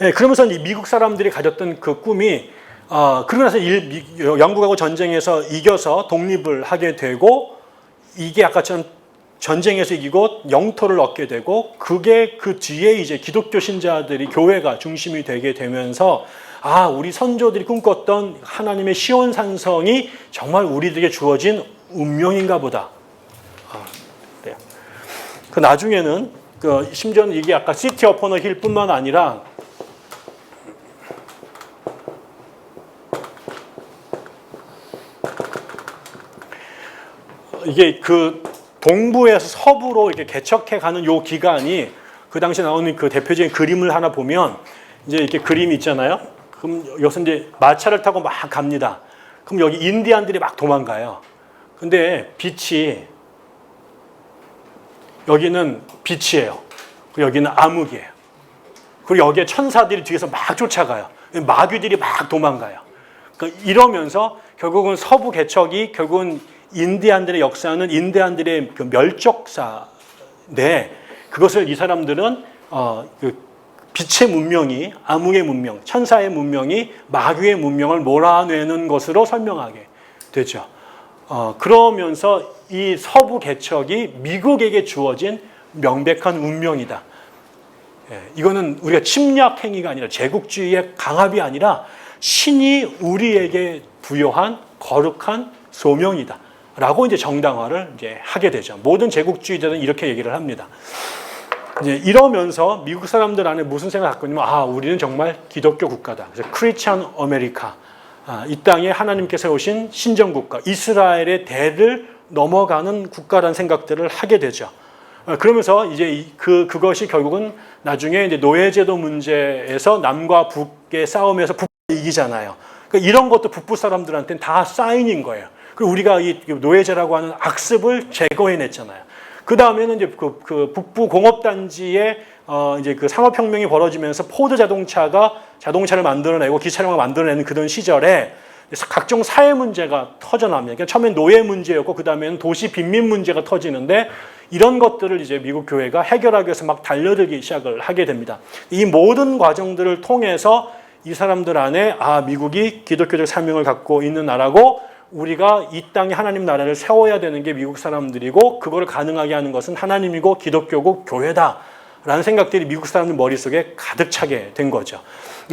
예, 그러면서 이 미국 사람들이 가졌던 그 꿈이 그러고 나서 영국하고 전쟁에서 이겨서 독립을 하게 되고 이게 아까처럼 전쟁에서 이기고 영토를 얻게 되고 그게 그 뒤에 이제 기독교 신자들이 교회가 중심이 되게 되면서 우리 선조들이 꿈꿨던 하나님의 시온 산성이 정말 우리들에게 주어진 운명인가 보다. 그래요. 그 나중에는 심지어는 이게 아까 시티 어퍼너 힐뿐만 아니라 이게 그 동부에서 서부로 이렇게 개척해 가는 요 기간이 그 당시 나오는 그 대표적인 그림을 하나 보면 이제 이렇게 그림이 있잖아요. 그럼 여기서 이제 마차를 타고 막 갑니다. 그럼 여기 인디안들이 막 도망가요. 근데 빛이 여기는 빛이에요. 여기는 암흑이에요. 그리고 여기에 천사들이 뒤에서 막 쫓아가요. 마귀들이 막 도망가요. 그러니까 이러면서 결국은 서부 개척이 결국은 인디안들의 역사는 인디안들의 그 멸족사인데 그것을 이 사람들은 그 빛의 문명이 암흑의 문명, 천사의 문명이 마귀의 문명을 몰아내는 것으로 설명하게 되죠. 그러면서 이 서부 개척이 미국에게 주어진 명백한 운명이다. 이거는 우리가 침략 행위가 아니라 제국주의의 강압이 아니라 신이 우리에게 부여한 거룩한 소명이다. 라고 이제 정당화를 이제 하게 되죠. 모든 제국주의자들은 이렇게 얘기를 합니다. 이제 이러면서 미국 사람들 안에 무슨 생각을 갖고 있냐면 우리는 정말 기독교 국가다. 그래서 크리스천 아메리카, 이 땅에 하나님께서 세우신 신정국가, 이스라엘의 대를 넘어가는 국가라는 생각들을 하게 되죠. 그러면서 이제 그것이 결국은 나중에 이제 노예제도 문제에서 남과 북의 싸움에서 북이 이기잖아요. 그러니까 이런 것도 북부 사람들한테는 다 사인인 거예요. 그리고 우리가 이 노예제라고 하는 악습을 제거해냈잖아요. 그 다음에는 이제 그 북부 공업단지에 이제 그 산업혁명이 벌어지면서 포드 자동차를 만들어내고 기차를 만들어내는 그런 시절에 각종 사회 문제가 터져나옵니다. 그러니까 처음엔 노예 문제였고 그 다음에는 도시 빈민 문제가 터지는데 이런 것들을 이제 미국 교회가 해결하기 위해서 막 달려들기 시작을 하게 됩니다. 이 모든 과정들을 통해서 이 사람들 안에 미국이 기독교적 사명을 갖고 있는 나라고 우리가 이 땅에 하나님 나라를 세워야 되는 게 미국 사람들이고 그걸 가능하게 하는 것은 하나님이고 기독교고 교회다라는 생각들이 미국 사람들 머릿속에 가득 차게 된 거죠.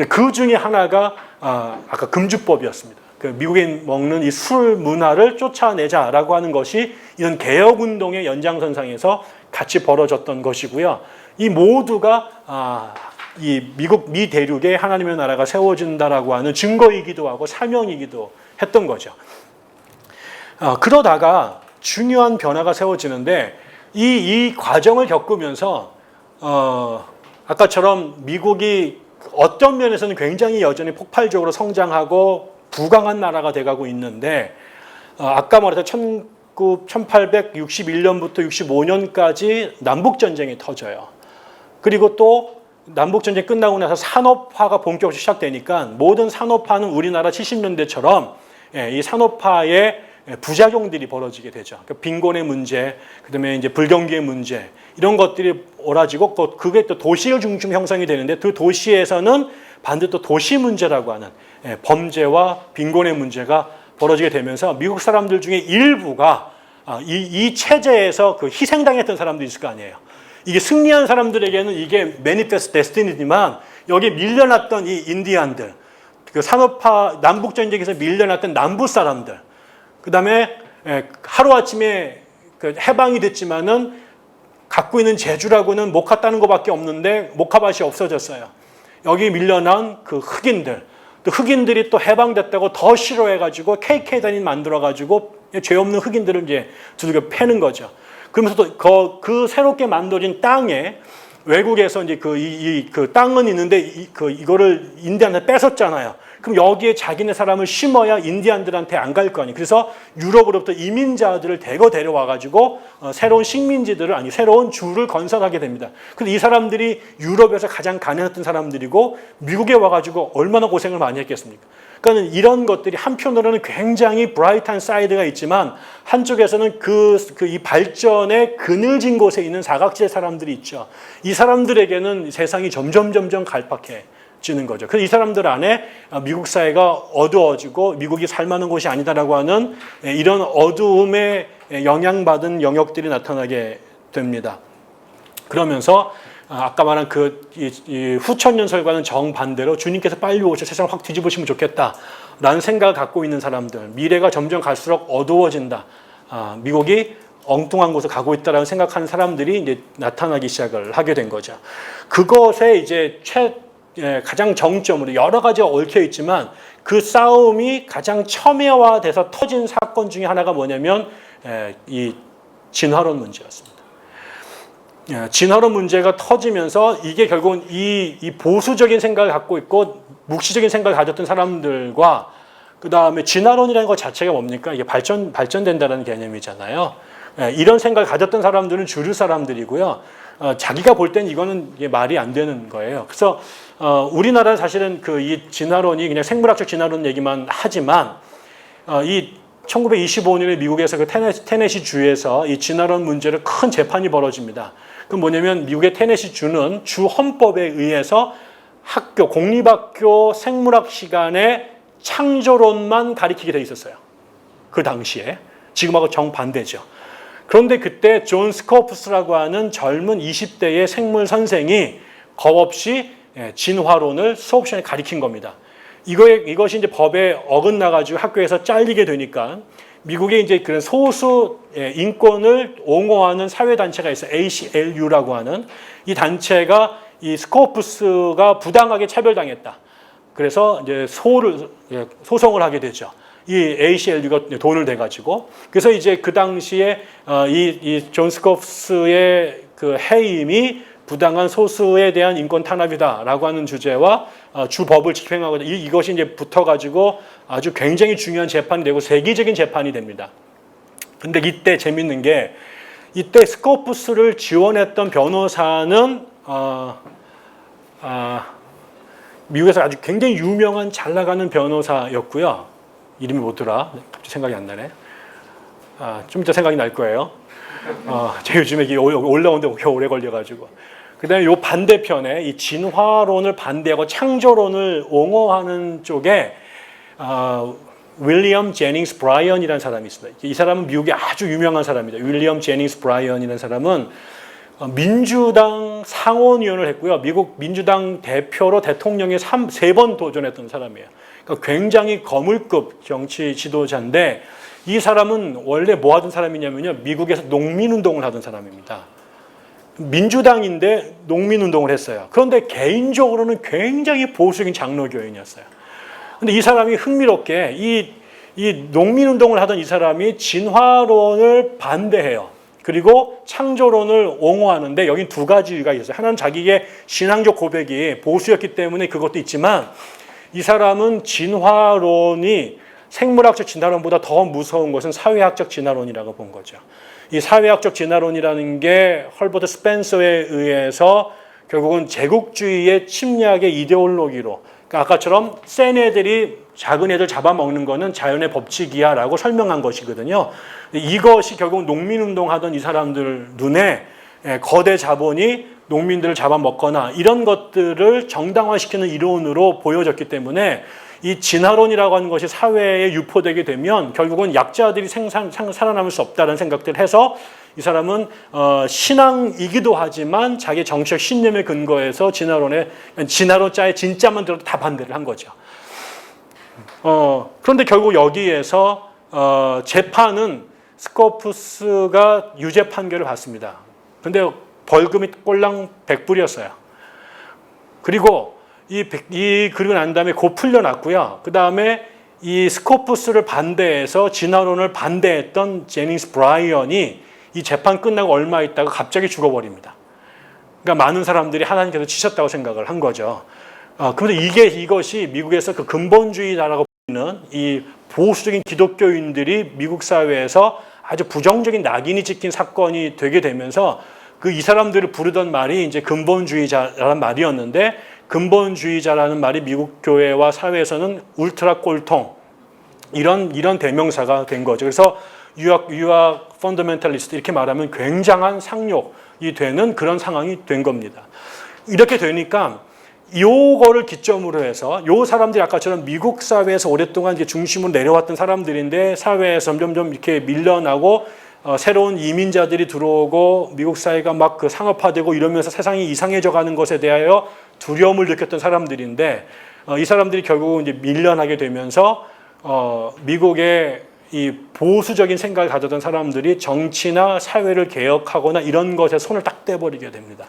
그 중에 하나가 아까 금주법이었습니다. 그 미국인 먹는 이 술 문화를 쫓아내자라고 하는 것이 이런 개혁운동의 연장선상에서 같이 벌어졌던 것이고요. 이 모두가 이 미 대륙에 하나님의 나라가 세워진다라고 하는 증거이기도 하고 사명이기도 했던 거죠. 그러다가 중요한 변화가 세워지는데 이 과정을 겪으면서 아까처럼 미국이 어떤 면에서는 굉장히 여전히 폭발적으로 성장하고 부강한 나라가 돼가고 있는데 아까 말했던 1861년부터 65년까지 남북전쟁이 터져요. 그리고 또 남북전쟁 끝나고 나서 산업화가 본격적으로 시작되니까 모든 산업화는 우리나라 70년대처럼 이 산업화의 부작용들이 벌어지게 되죠. 그러니까 빈곤의 문제, 그다음에 이제 불경기의 문제 이런 것들이 오라지고 그게 또 도시의 중심 형성이 되는데 그 도시에서는 반드시 또 도시 문제라고 하는 범죄와 빈곤의 문제가 벌어지게 되면서 미국 사람들 중에 일부가 이 체제에서 그 희생당했던 사람들이 있을 거 아니에요. 이게 승리한 사람들에게는 이게 매니페스트 데스티니지만 여기 밀려났던 이 인디안들, 그 산업화 남북전쟁에서 밀려났던 남부 사람들, 그 다음에 하루아침에 해방이 됐지만은 갖고 있는 재주라고는 목화 따는 것밖에 없는데 목화밭이 없어졌어요. 여기 밀려난 그 흑인들, 또 흑인들이 또 해방됐다고 더 싫어해가지고 KK단이 만들어가지고 죄 없는 흑인들을 이제 두들겨 패는 거죠. 그러면서 또 그 새롭게 만들어진 땅에 외국에서 이제 그 땅은 있는데 이거를 인디안한테 뺏었잖아요. 그럼 여기에 자기네 사람을 심어야 인디안들한테 안 갈 거 아니에요. 그래서 유럽으로부터 이민자들을 대거 데려와가지고 새로운 식민지들을 새로운 주를 건설하게 됩니다. 그래서 이 사람들이 유럽에서 가장 가난했던 사람들이고 미국에 와가지고 얼마나 고생을 많이 했겠습니까? 그러니까 이런 것들이 한편으로는 굉장히 브라이트한 사이드가 있지만 한쪽에서는 이 발전의 그늘진 곳에 있는 사각지대 사람들이 있죠. 이 사람들에게는 세상이 점점 갈팍해 지는 거죠. 그래서 이 사람들 안에 미국 사회가 어두워지고 미국이 살만한 곳이 아니다라고 하는 이런 어두움에 영향받은 영역들이 나타나게 됩니다. 그러면서 아까 말한 이 후천연설과는 정반대로 주님께서 빨리 오셔서 세상을 확 뒤집으시면 좋겠다라는 생각을 갖고 있는 사람들, 미래가 점점 갈수록 어두워진다. 미국이 엉뚱한 곳을 가고 있다라고 생각하는 사람들이 이제 나타나기 시작을 하게 된 거죠. 그것에 이제 가장 정점으로 여러 가지가 얽혀 있지만 그 싸움이 가장 첨예화돼서 터진 사건 중에 하나가 뭐냐면 이 진화론 문제였습니다. 진화론 문제가 터지면서 이게 결국은 이 보수적인 생각을 갖고 있고 묵시적인 생각을 가졌던 사람들과 그 다음에 진화론이라는 것 자체가 뭡니까? 이게 발전된다는 개념이잖아요. 이런 생각을 가졌던 사람들은 주류 사람들이고요. 자기가 볼 땐 이거는 말이 안 되는 거예요. 그래서 우리나라는 사실은 이 진화론이 그냥 생물학적 진화론 얘기만 하지만 이 1925년에 미국에서 테네시 주에서 이 진화론 문제로 큰 재판이 벌어집니다. 그건 뭐냐면 미국의 테네시 주는 주 헌법에 의해서 공립학교 생물학 시간에 창조론만 가리키게 돼 있었어요. 그 당시에. 지금하고 정반대죠. 그런데 그때 존 스코프스라고 하는 젊은 20대의 생물 선생이 겁없이 진화론을 수업 시간에 가리킨 겁니다. 이것이 이제 법에 어긋나가지고 학교에서 잘리게 되니까 미국에 이제 그런 소수 인권을 옹호하는 사회단체가 있어요. ACLU라고 하는 이 단체가 이 스코프스가 부당하게 차별당했다. 그래서 이제 소송을 하게 되죠. 이 ACLU가 돈을 대가지고. 그래서 이제 그 당시에 이 존 스코프스의 그 해임이 부당한 소수에 대한 인권 탄압이다라고 하는 주제와 주법을 집행하고 이것이 이제 붙어가지고 아주 굉장히 중요한 재판이 되고 세계적인 재판이 됩니다. 근데 이때 재밌는 게 이때 스코프스를 지원했던 변호사는 미국에서 아주 굉장히 유명한 잘 나가는 변호사였고요. 이름이 뭐더라? 갑자기 생각이 안 나네. 좀 이따 생각이 날 거예요. 제가 요즘에 이게 올라오는데 꽤 오래 걸려가지고. 그 다음에 이 반대편에 이 진화론을 반대하고 창조론을 옹호하는 쪽에 윌리엄 제닝스 브라이언이라는 사람이 있습니다. 이 사람은 미국의 아주 유명한 사람입니다. 윌리엄 제닝스 브라이언이라는 사람은 민주당 상원의원을 했고요. 미국 민주당 대표로 대통령에 3번 도전했던 사람이에요. 그러니까 굉장히 거물급 정치 지도자인데 이 사람은 원래 뭐 하던 사람이냐면요. 미국에서 농민운동을 하던 사람입니다. 민주당인데 농민운동을 했어요. 그런데 개인적으로는 굉장히 보수적인 장로교인이었어요. 근데 이 사람이 흥미롭게 이 농민운동을 하던 이 사람이 진화론을 반대해요. 그리고 창조론을 옹호하는데 여기 두 가지 이유가 있어요. 하나는 자기의 신앙적 고백이 보수였기 때문에 그것도 있지만 이 사람은 진화론이 생물학적 진화론보다 더 무서운 것은 사회학적 진화론이라고 본 거죠. 이 사회학적 진화론이라는 게 헐버트 스펜서에 의해서 결국은 제국주의의 침략의 이데올로기로, 그러니까 아까처럼 센 애들이 작은 애들 잡아먹는 거는 자연의 법칙이야 라고 설명한 것이거든요. 이것이 결국 농민운동하던 이 사람들 눈에 거대 자본이 농민들을 잡아먹거나 이런 것들을 정당화시키는 이론으로 보여졌기 때문에 이 진화론이라고 하는 것이 사회에 유포되게 되면 결국은 약자들이 살아남을 수 없다는 생각들을 해서 이 사람은 신앙이기도 하지만 자기 정치적 신념에 근거해서 진화론자의 진짜만 들어도 다 반대를 한 거죠. 그런데 결국 여기에서 재판은 스코프스가 유죄 판결을 받습니다. 그런데 벌금이 꼴랑 100불이었어요. 그리고 그리고 난 다음에 곧 풀려났고요. 그 다음에 이 스코프스를 반대해서 진화론을 반대했던 제닝스 브라이언이 이 재판 끝나고 얼마 있다가 갑자기 죽어버립니다. 그러니까 많은 사람들이 하나님께서 치셨다고 생각을 한 거죠. 그런데 이것이 미국에서 그 근본주의자라고 보이는 이 보수적인 기독교인들이 미국 사회에서 아주 부정적인 낙인이 찍힌 사건이 되게 되면서 이 사람들을 부르던 말이 이제 근본주의자라는 말이었는데 근본주의자라는 말이 미국 교회와 사회에서는 울트라 꼴통 이런 대명사가 된 거죠. 그래서 유학 펀더멘탈리스트 이렇게 말하면 굉장한 상욕이 되는 그런 상황이 된 겁니다. 이렇게 되니까 요거를 기점으로 해서 요 사람들이 아까처럼 미국 사회에서 오랫동안 이제 중심으로 내려왔던 사람들인데 사회에서 점점점 이렇게 밀려나고 새로운 이민자들이 들어오고 미국 사회가 막 그 상업화되고 이러면서 세상이 이상해져 가는 것에 대하여 두려움을 느꼈던 사람들인데 이 사람들이 결국 이제 밀려나게 되면서 미국의 이 보수적인 생각을 가졌던 사람들이 정치나 사회를 개혁하거나 이런 것에 손을 딱 떼버리게 됩니다.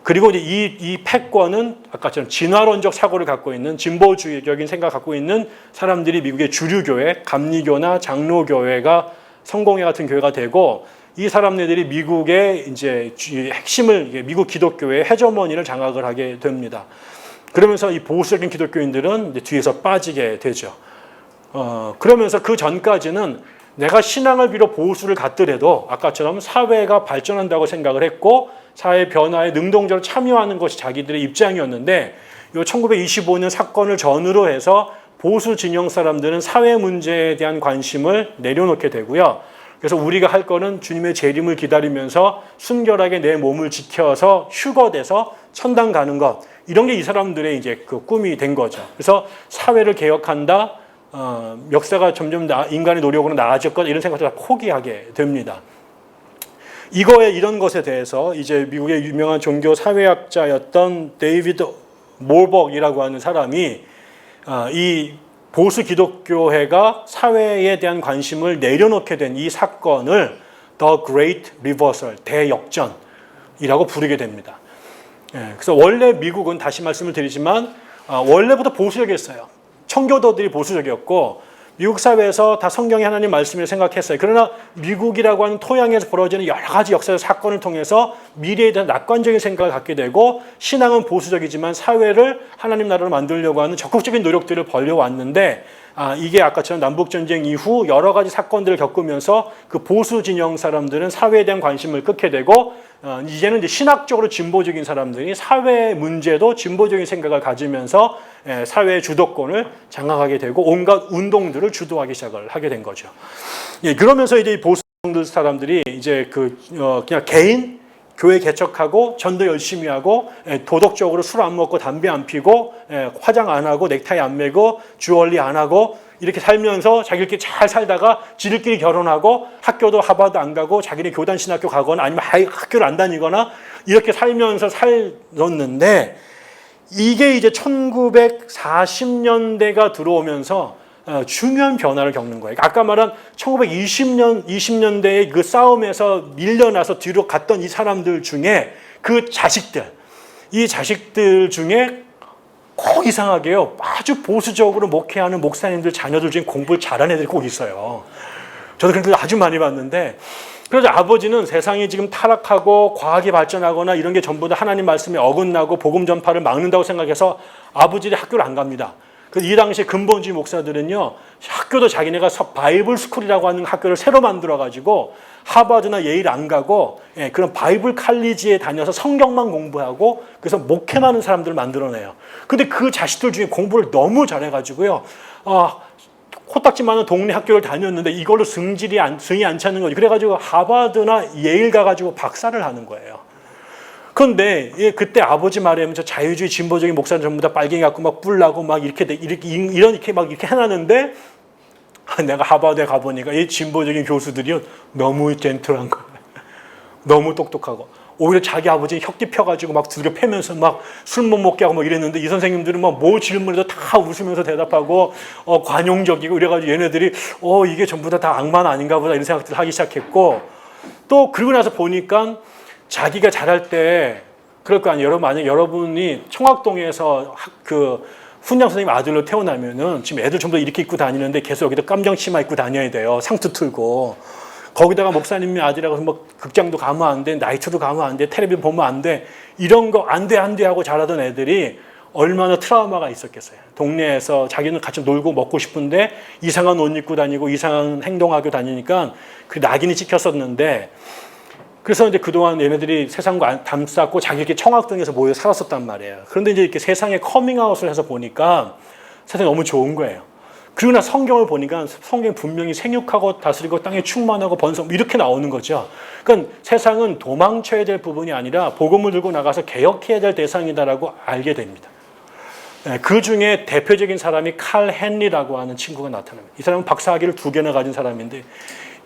그리고 이제 이 패권은 아까처럼 진화론적 사고를 갖고 있는 진보주의적인 생각을 갖고 있는 사람들이 미국의 주류교회, 감리교나 장로교회가 성공회 같은 교회가 되고 이 사람들이 미국의 이제 핵심을 미국 기독교의 헤저머니를 장악을 하게 됩니다. 그러면서 이 보수적인 기독교인들은 이제 뒤에서 빠지게 되죠. 그러면서 그 전까지는 내가 신앙을 비롯 보수를 갖더라도 아까처럼 사회가 발전한다고 생각을 했고 사회 변화에 능동적으로 참여하는 것이 자기들의 입장이었는데 이 1925년 사건을 전후로 해서 보수 진영 사람들은 사회 문제에 대한 관심을 내려놓게 되고요. 그래서 우리가 할 거는 주님의 재림을 기다리면서 순결하게 내 몸을 지켜서 휴거돼서 천당 가는 것, 이런 게 이 사람들의 이제 그 꿈이 된 거죠. 그래서 사회를 개혁한다, 역사가 점점 인간의 노력으로 나아졌거나 이런 생각을 다 포기하게 됩니다. 이런 것에 대해서 이제 미국의 유명한 종교 사회학자였던 데이비드 몰벅이라고 하는 사람이 이 보수 기독교회가 사회에 대한 관심을 내려놓게 된 이 사건을 The Great Reversal, 대역전이라고 부르게 됩니다. 그래서 원래 미국은 다시 말씀을 드리지만 원래부터 보수적이었어요. 청교도들이 보수적이었고 미국 사회에서 다 성경의 하나님 말씀을 생각했어요. 그러나 미국이라고 하는 토양에서 벌어지는 여러 가지 역사적 사건을 통해서 미래에 대한 낙관적인 생각을 갖게 되고 신앙은 보수적이지만 사회를 하나님 나라로 만들려고 하는 적극적인 노력들을 벌여왔는데 이게 아까처럼 남북전쟁 이후 여러 가지 사건들을 겪으면서 그 보수 진영 사람들은 사회에 대한 관심을 끊게 되고 이제는 이제 신학적으로 진보적인 사람들이 사회 문제도 진보적인 생각을 가지면서 사회의 주도권을 장악하게 되고 온갖 운동들을 주도하기 시작을 하게 된 거죠. 그러면서 이제 보수 사람들이 이제 그냥 개인 교회 개척하고 전도 열심히 하고 도덕적으로 술 안 먹고 담배 안 피고 화장 안 하고 넥타이 안 매고 주얼리 안 하고 이렇게 살면서 자기들끼리 잘 살다가 지들끼리 결혼하고 학교도 하버드 안 가고 자기네 교단 신학교 가거나 아니면 학교를 안 다니거나 이렇게 살면서 살았는데 이게 이제 1940년대가 들어오면서 중요한 변화를 겪는 거예요. 아까 말한 20년대의 그 싸움에서 밀려나서 뒤로 갔던 이 사람들 중에 이 자식들 중에 꼭 이상하게요. 아주 보수적으로 목회하는 목사님들 자녀들 중에 공부를 잘하는 애들이 꼭 있어요. 저도 그런 걸 아주 많이 봤는데 그래서 아버지는 세상이 지금 타락하고 과학이 발전하거나 이런 게 전부 다 하나님 말씀에 어긋나고 복음 전파를 막는다고 생각해서 아버지들이 학교를 안 갑니다. 이 당시에 근본주의 목사들은요, 학교도 자기네가 바이블 스쿨이라고 하는 학교를 새로 만들어가지고 하버드나 예일 안 가고 그런 바이블 칼리지에 다녀서 성경만 공부하고 그래서 목회만 하는 사람들을 만들어내요. 근데 그 자식들 중에 공부를 너무 잘해가지고요, 코딱지 많은 동네 학교를 다녔는데 이걸로 승이 안 차는 거죠. 그래가지고 하버드나 예일 가가지고 박사를 하는 거예요. 그런데 그때 아버지 말에 하면 저 자유주의 진보적인 목사는 전부 다 빨갱이 갖고 막 뿔나고 막 이렇게 해놨는데 내가 하버드에 가보니까 이 진보적인 교수들이 너무 젠틀한 거예요. 너무 똑똑하고 오히려 자기 아버지 혁기 펴가지고 막 두들겨 패면서 막 술 못 먹게 하고 막 이랬는데 이 선생님들은 막 뭐 질문해도 다 웃으면서 대답하고 관용적이고 이래가지고 얘네들이 이게 전부 다 악만 아닌가 보다 이런 생각들을 하기 시작했고 또 그러고 나서 보니까 자기가 잘할 때 그럴 거 아니에요. 만약 여러분이 청학동에서 그 훈장 선생님 아들로 태어나면은 지금 애들 전부 다 이렇게 입고 다니는데 계속 여기다 깜장 치마 입고 다녀야 돼요. 상투 틀고. 거기다가 목사님의 아들이라고 해서 뭐 극장도 가면 안 돼, 나이트도 가면 안 돼, 텔레비전 보면 안 돼, 이런 거 안 돼 하고 자라던 애들이 얼마나 트라우마가 있었겠어요. 동네에서 자기는 같이 놀고 먹고 싶은데 이상한 옷 입고 다니고 이상한 행동하고 다니니까 그 낙인이 찍혔었는데 그래서 이제 그동안 얘네들이 세상과 담쌓고 자기들끼리 청학동에서 모여 살았었단 말이에요. 그런데 이제 이렇게 세상에 커밍아웃을 해서 보니까 세상이 너무 좋은 거예요. 그러나 성경을 보니까 성경이 분명히 생육하고 다스리고 땅에 충만하고 번성 이렇게 나오는 거죠. 그러니까 세상은 도망쳐야 될 부분이 아니라 복음을 들고 나가서 개혁해야 될 대상이다라고 알게 됩니다. 그 중에 대표적인 사람이 칼 헨리라고 하는 친구가 나타납니다. 이 사람은 박사학위를 2개나 가진 사람인데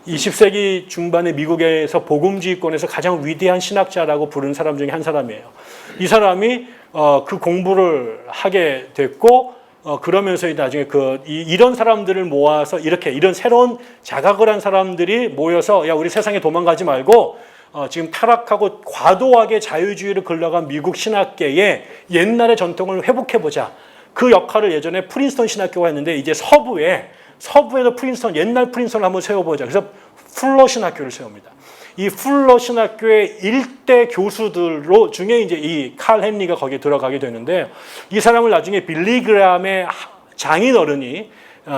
20세기 중반에 미국에서 복음주의권에서 가장 위대한 신학자라고 부르는 사람 중에 한 사람이에요. 이 사람이 그 공부를 하게 됐고 그러면서 나중에 이런 사람들을 모아서 이런 새로운 자각을 한 사람들이 모여서 야 우리 세상에 도망가지 말고 지금 타락하고 과도하게 자유주의를 걸러간 미국 신학계의 옛날의 전통을 회복해보자. 그 역할을 예전에 프린스턴 신학교가 했는데 이제 서부에도 옛날 프린스턴을 한번 세워보자. 그래서 풀러 신학교를 세웁니다. 이 풀러 신학교의 일대 교수들 중에 이제 이 칼 헨리가 거기에 들어가게 되는데 이 사람을 나중에 빌리 그람의 장인어른이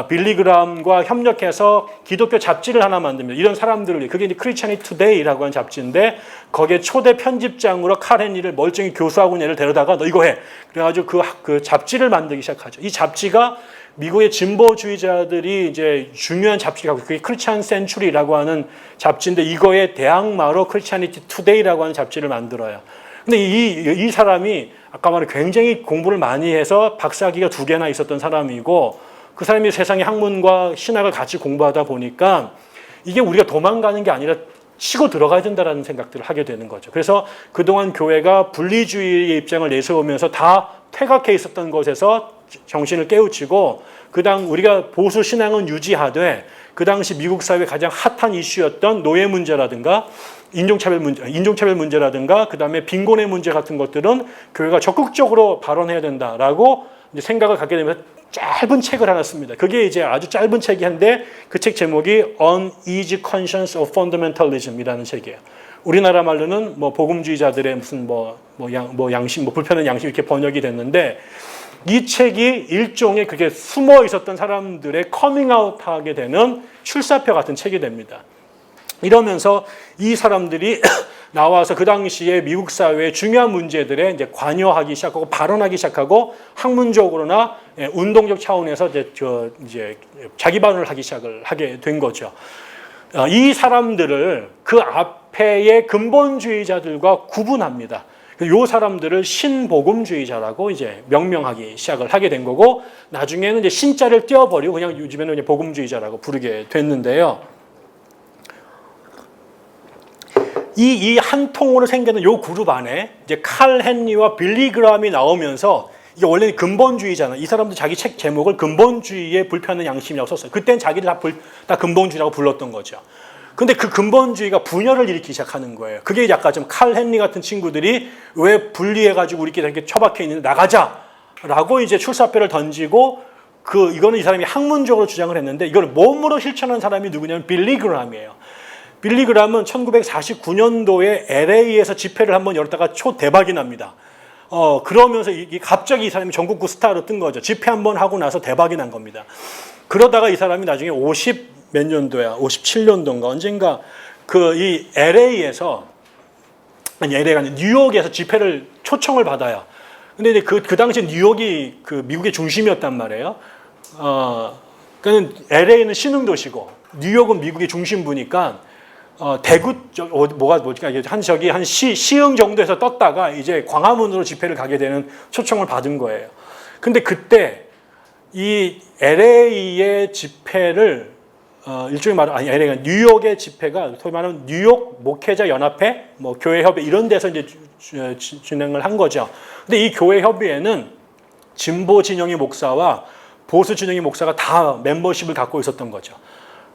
빌리 그람과 협력해서 기독교 잡지를 하나 만듭니다. 이런 사람들을 그게 이제 크리스찬이 투데이라고 하는 잡지인데 거기에 초대 편집장으로 칼 헨리를 멀쩡히 교수하고 얘를 데려다가 너 이거 해. 그래가지고 그 잡지를 만들기 시작하죠. 이 잡지가 미국의 진보주의자들이 이제 중요한 잡지가 그게 크리스찬 센츄리라고 하는 잡지인데 이거의 대항마로 크리스찬이티 투데이라고 하는 잡지를 만들어요. 근데 이 사람이 아까 말한 굉장히 공부를 많이 해서 박사학위가 2개나 있었던 사람이고 그 사람이 세상의 학문과 신학을 같이 공부하다 보니까 이게 우리가 도망가는 게 아니라 치고 들어가야 된다라는 생각들을 하게 되는 거죠. 그래서 그동안 교회가 분리주의의 입장을 내세우면서 다 퇴각해 있었던 것에서 정신을 깨우치고 우리가 보수 신앙은 유지하되 그 당시 미국 사회의 가장 핫한 이슈였던 노예 문제라든가 인종차별 문제라든가 그다음에 빈곤의 문제 같은 것들은 교회가 적극적으로 발언해야 된다라고 이제 생각을 갖게 되면서 짧은 책을 하나 씁니다. 그게 이제 아주 짧은 책이 한데 그 책 제목이 Uneasy Conscience of Fundamentalism이라는 책이에요. 우리나라 말로는 뭐 복음주의자들의 무슨 양심, 불편한 양심 이렇게 번역이 됐는데 이 책이 일종의 그게 숨어 있었던 사람들의 커밍아웃하게 되는 출사표 같은 책이 됩니다. 이러면서 이 사람들이 나와서 그 당시에 미국 사회의 중요한 문제들에 이제 관여하기 시작하고 발언하기 시작하고 학문적으로나 운동적 차원에서 이제 자기 발언을 하게 된 거죠. 이 사람들을 그 앞에의 근본주의자들과 구분합니다. 이 사람들을 신복음주의자라고 이제 명명하기 시작을 하게 된 거고 나중에는 이제 신자를 떼어버리고 그냥 요즘에는 이제 복음주의자라고 부르게 됐는데요. 이 한 통으로 생기는 이 그룹 안에 이제 칼 헨리와 빌리 그람이 나오면서 이게 원래는 근본주의잖아. 이 사람도 자기 책 제목을 근본주의의 불편한 양심이라고 썼어요. 그때는 자기들 다 근본주의라고 불렀던 거죠. 근데 그 근본주의가 분열을 일으키기 시작하는 거예요. 그게 약간 좀 칼 헨리 같은 친구들이 왜 분리해가지고 우리끼리 이렇게 처박혀 있는데 나가자라고 이제 출사표를 던지고 이거는 이 사람이 학문적으로 주장을 했는데 이걸 몸으로 실천한 사람이 누구냐면 빌리 그람이에요. 빌리 그람은 1949년도에 LA에서 집회를 한번 열었다가 초대박이 납니다. 그러면서 갑자기 이 사람이 전국구 스타로 뜬 거죠. 집회 한번 하고 나서 대박이 난 겁니다. 그러다가 이 사람이 나중에 50몇 년도야, 57년도인가 언젠가 이 LA에서 LA가 아니라 뉴욕에서 집회를 초청을 받아요. 근데 이제 그 당시 뉴욕이 미국의 중심이었단 말이에요. 그러니까 LA는 신흥도시고 뉴욕은 미국의 중심부니까 대구 한 시흥 정도에서 떴다가 이제 광화문으로 집회를 가게 되는 초청을 받은 거예요. 근데 그때 이 LA의 집회를 일종의 말은 LA가 뉴욕의 집회가 소위 말하는 뉴욕 목회자 연합회, 교회 협의 이런 데서 이제 진행을 한 거죠. 근데 이 교회 협의회는 진보 진영의 목사와 보수 진영의 목사가 다 멤버십을 갖고 있었던 거죠.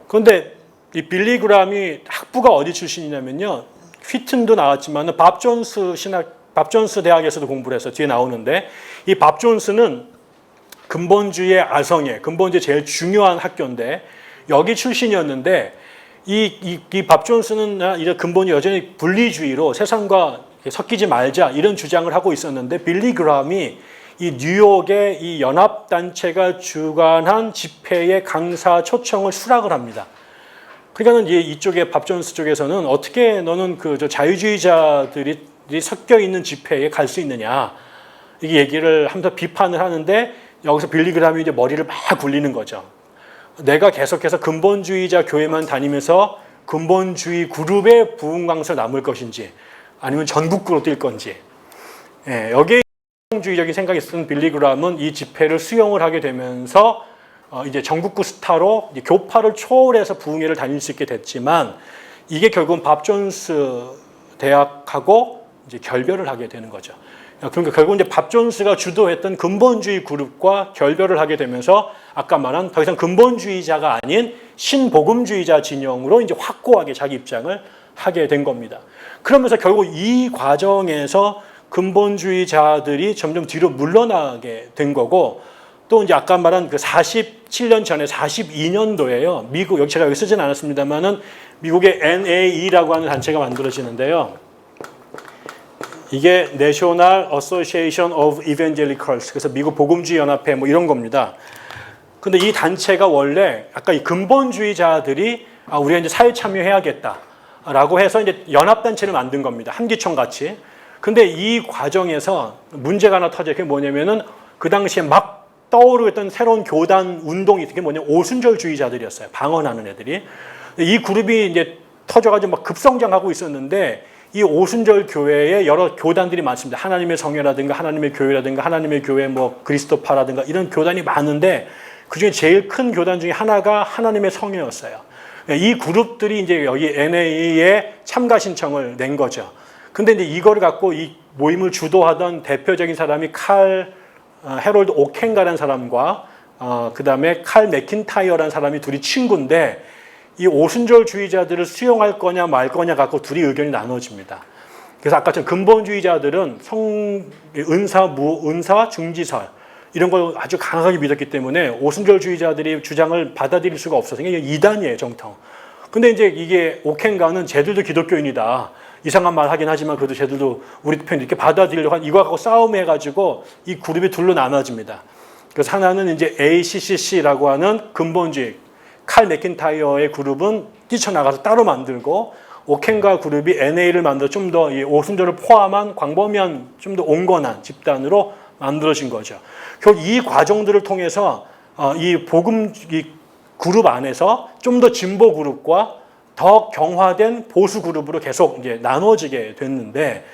그런데 이 빌리 그람이 학부가 어디 출신이냐면요. 휘튼도 나왔지만 밥 존스 대학에서도 공부를 해서 뒤에 나오는데 이 밥 존스는 근본주의의 아성에 근본주의 제일 중요한 학교인데 여기 출신이었는데 이 밥 존스는 이런 근본이 여전히 분리주의로 세상과 섞이지 말자 이런 주장을 하고 있었는데 빌리 그람이 이 뉴욕의 이 연합단체가 주관한 집회의 강사 초청을 수락을 합니다. 그러니까는 이쪽에 밥 존스 쪽에서는 어떻게 너는 자유주의자들이 섞여 있는 집회에 갈 수 있느냐 이게 얘기를 하면서 비판을 하는데 여기서 빌리 그람이 이제 머리를 막 굴리는 거죠. 내가 계속해서 근본주의자 교회만 다니면서 근본주의 그룹의 부흥광서 남을 것인지 아니면 전국구로 뛸 건지 여기에 주의적인 생각이 있었던 빌리 그라함은 이 집회를 수용을 하게 되면서 이제 전국구 스타로 이제 교파를 초월해서 부흥회를 다닐 수 있게 됐지만 이게 결국은 밥 존스 대학하고 이제 결별을 하게 되는 거죠. 그러니까 결국 이제 밥 존스가 주도했던 근본주의 그룹과 결별을 하게 되면서 아까 말한 더 이상 근본주의자가 아닌 신복음주의자 진영으로 이제 확고하게 자기 입장을 하게 된 겁니다. 그러면서 결국 이 과정에서 근본주의자들이 점점 뒤로 물러나게 된 거고 또 이제 아까 말한 그 47년 전에 42년도에요. 미국 여기 제가 여기 쓰진 않았습니다만은 미국의 NAE라고 하는 단체가 만들어지는데요. 이게 National Association of Evangelicals 그래서 미국 복음주의 연합회 뭐 이런 겁니다. 근데 이 단체가 원래 아까 이 근본주의자들이 우리가 이제 사회 참여해야겠다라고 해서 이제 연합 단체를 만든 겁니다. 한기총 같이. 근데 이 과정에서 문제가 하나 터져요. 그게 뭐냐면은 그 당시에 막 떠오르고 있던 새로운 교단 운동이 그게 뭐냐면 오순절주의자들이었어요. 방언하는 애들이. 이 그룹이 이제 터져가지고 막 급성장하고 있었는데 이 오순절 교회에 여러 교단들이 많습니다. 하나님의 성회라든가 하나님의 교회라든가 하나님의 교회 뭐 그리스도파라든가 이런 교단이 많은데 그중에 제일 큰 교단 중에 하나가 하나님의 성회였어요. 이 그룹들이 이제 여기 NA에 참가 신청을 낸 거죠. 근데 이제 이거를 갖고 이 모임을 주도하던 대표적인 사람이 헤롤드 오켄가라는 사람과 그 다음에 칼 맥킨타이어라는 사람이 둘이 친구인데 이 오순절주의자들을 수용할 거냐 말 거냐 갖고 둘이 의견이 나눠집니다. 그래서 아까처럼 근본주의자들은 은사, 중지설 이런 걸 아주 강하게 믿었기 때문에 오순절주의자들이 주장을 받아들일 수가 없어서 이게 이단이에요, 정통. 근데 이제 이게 오켄가는 쟤들도 기독교인이다. 이상한 말 하긴 하지만 그래도 쟤들도 우리 편 이렇게 받아들이려고 한 이거 갖고 싸움해가지고 이 그룹이 둘로 나눠집니다. 그래서 하나는 이제 ACCC라고 하는 근본주의 칼 맥킨타이어의 그룹은 뛰쳐나가서 따로 만들고 오켄가 그룹이 NA를 만들어 좀 더 오순절을 포함한 광범위한 좀 더 온건한 집단으로 만들어진 거죠. 결국 이 과정들을 통해서 이 그룹 안에서 좀 더 진보 그룹과 더 경화된 보수 그룹으로 계속 이제 나눠지게 됐는데